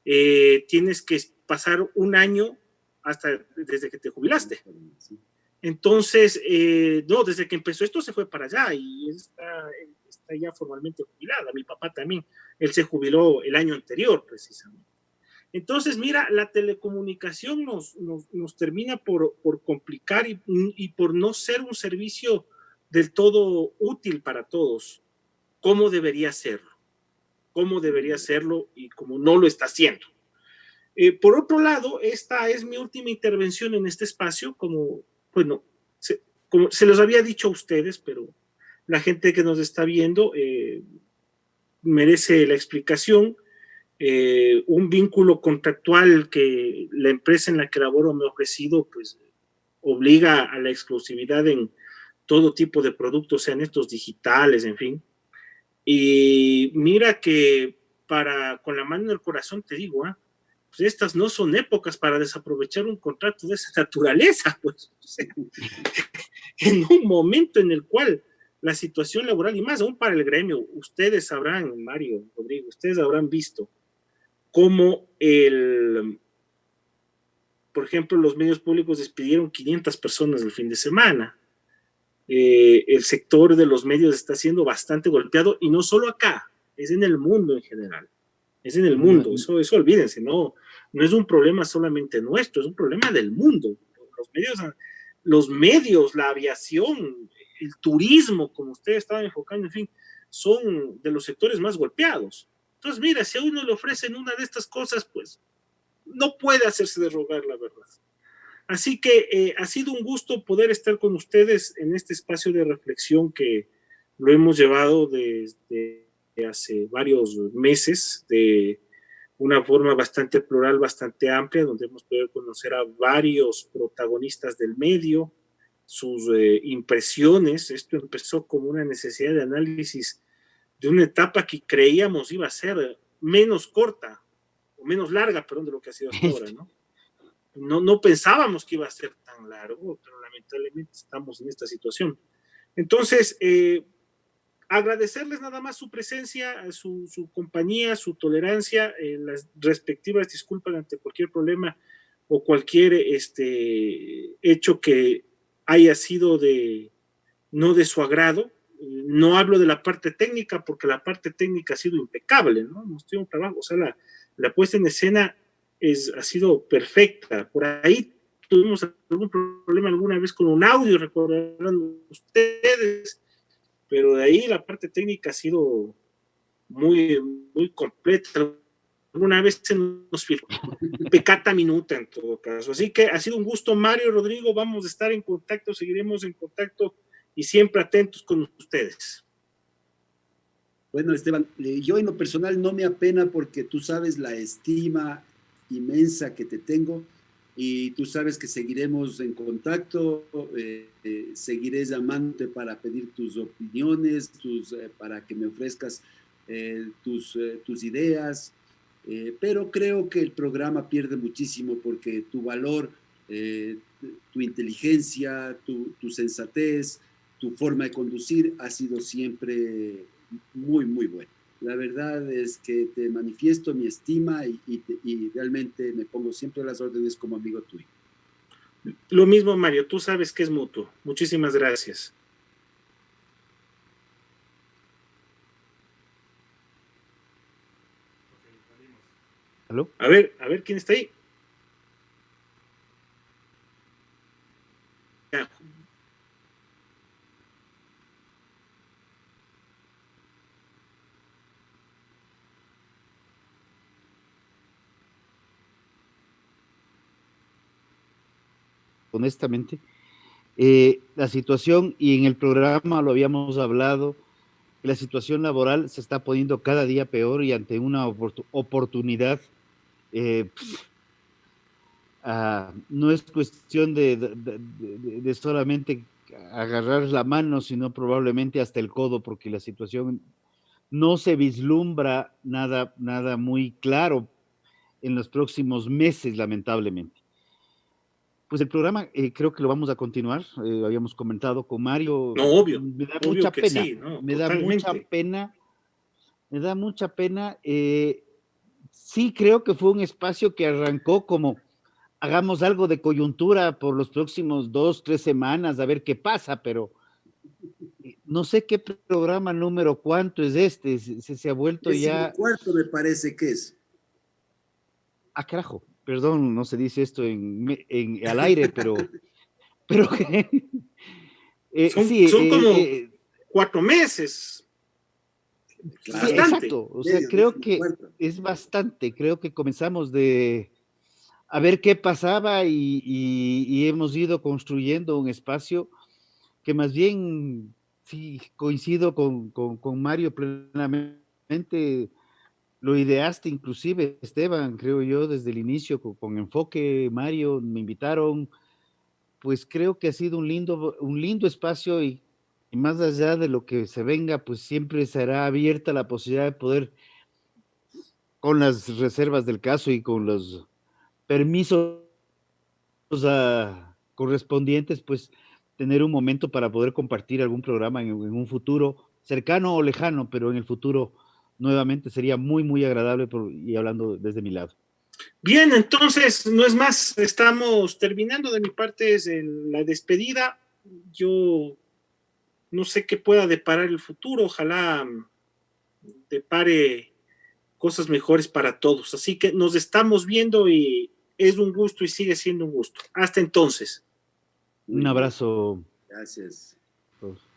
tienes que pasar un año desde que te jubilaste. Entonces, no, desde que empezó esto se fue para allá y está ya formalmente jubilada. Mi papá también, él se jubiló el año anterior precisamente. Entonces, mira, la telecomunicación nos termina por complicar y por no ser un servicio del todo útil para todos, como debería serlo y como no lo está haciendo. Por otro lado, esta es mi última intervención en este espacio, como se los había dicho a ustedes, pero la gente que nos está viendo merece la explicación. un vínculo contractual que la empresa en la que laboro me ha ofrecido, pues obliga a la exclusividad en todo tipo de productos, sean estos digitales, en fin. Y mira que con la mano en el corazón te digo, pues estas no son épocas para desaprovechar un contrato de esa naturaleza, pues. O sea, en un momento en el cual la situación laboral, y más aún para el gremio, ustedes sabrán, Mario, Rodrigo, ustedes habrán visto cómo por ejemplo, los medios públicos despidieron 500 personas el fin de semana. El sector de los medios está siendo bastante golpeado, y no solo acá, es en el mundo en general. Es en el mundo, eso olvídense, no es un problema solamente nuestro, es un problema del mundo. Los medios, la aviación, el turismo, como ustedes estaban enfocando, en fin, son de los sectores más golpeados. Entonces, mira, si a uno le ofrecen una de estas cosas, pues no puede hacerse de rogar, la verdad. Así que ha sido un gusto poder estar con ustedes en este espacio de reflexión que lo hemos llevado desde hace varios meses, de una forma bastante plural, bastante amplia, donde hemos podido conocer a varios protagonistas del medio, sus impresiones. Esto empezó como una necesidad de análisis de una etapa que creíamos iba a ser menos corta, o menos larga, perdón, de lo que ha sido hasta ahora, ¿no? No pensábamos que iba a ser tan largo, pero lamentablemente estamos en esta situación. Entonces, agradecerles nada más su presencia, su compañía, su tolerancia, las respectivas disculpas ante cualquier problema o cualquier hecho que haya sido no de su agrado. No hablo de la parte técnica, porque la parte técnica ha sido impecable, ¿no? Hemos tenido un trabajo, o sea, la puesta en escena ha sido perfecta. Por ahí tuvimos algún problema alguna vez con un audio, recordarán ustedes, pero de ahí la parte técnica ha sido muy, muy completa. Alguna vez se nos filtró pecata minuta en todo caso. Así que ha sido un gusto, Mario, Rodrigo, vamos a estar en contacto, seguiremos en contacto y siempre atentos con ustedes. Bueno, Esteban, yo en lo personal no me apena, porque tú sabes la estima inmensa que te tengo, y tú sabes que seguiremos en contacto, seguiré llamándote para pedir tus opiniones, para que me ofrezcas tus ideas, pero creo que el programa pierde muchísimo, porque tu valor, tu inteligencia, tu sensatez, tu forma de conducir ha sido siempre muy, muy buena. La verdad es que te manifiesto mi estima y realmente me pongo siempre a las órdenes como amigo tuyo. Lo mismo, Mario, tú sabes que es mutuo. Muchísimas gracias. ¿Aló? A ver, ¿quién está ahí? Ya. Honestamente, la situación, y en el programa lo habíamos hablado, la situación laboral se está poniendo cada día peor, y ante una oportunidad, no es cuestión de solamente agarrar la mano, sino probablemente hasta el codo, porque la situación no se vislumbra nada muy claro en los próximos meses, lamentablemente. Pues el programa creo que lo vamos a continuar, habíamos comentado con Mario. No, obvio. Me da obvio mucha que pena, sí, no, me totalmente. da mucha pena. Sí, creo que fue un espacio que arrancó como, hagamos algo de coyuntura por los próximos 2, 3 semanas, a ver qué pasa, pero no sé qué programa número cuánto es este, se ha vuelto ya... 14 me parece que es. Ah, carajo, perdón, no se dice esto al aire, pero son como 4 meses. Claro. Sí, exacto, o sea, creo que es bastante, creo que comenzamos a ver qué pasaba, y hemos ido construyendo un espacio que más bien, sí, coincido con Mario plenamente, lo ideaste inclusive, Esteban, creo yo, desde el inicio, con Enfoque, Mario, me invitaron, pues creo que ha sido un lindo espacio y más allá de lo que se venga, pues siempre será abierta la posibilidad de poder, con las reservas del caso y con los permisos correspondientes, pues tener un momento para poder compartir algún programa en un futuro cercano o lejano, pero en el futuro nuevamente sería muy, muy agradable y hablando desde mi lado. Bien, entonces, no es más, estamos terminando de mi parte es la despedida. Yo no sé qué pueda deparar el futuro, ojalá depare cosas mejores para todos. Así que nos estamos viendo y es un gusto y sigue siendo un gusto. Hasta entonces. Un abrazo. Gracias. A todos.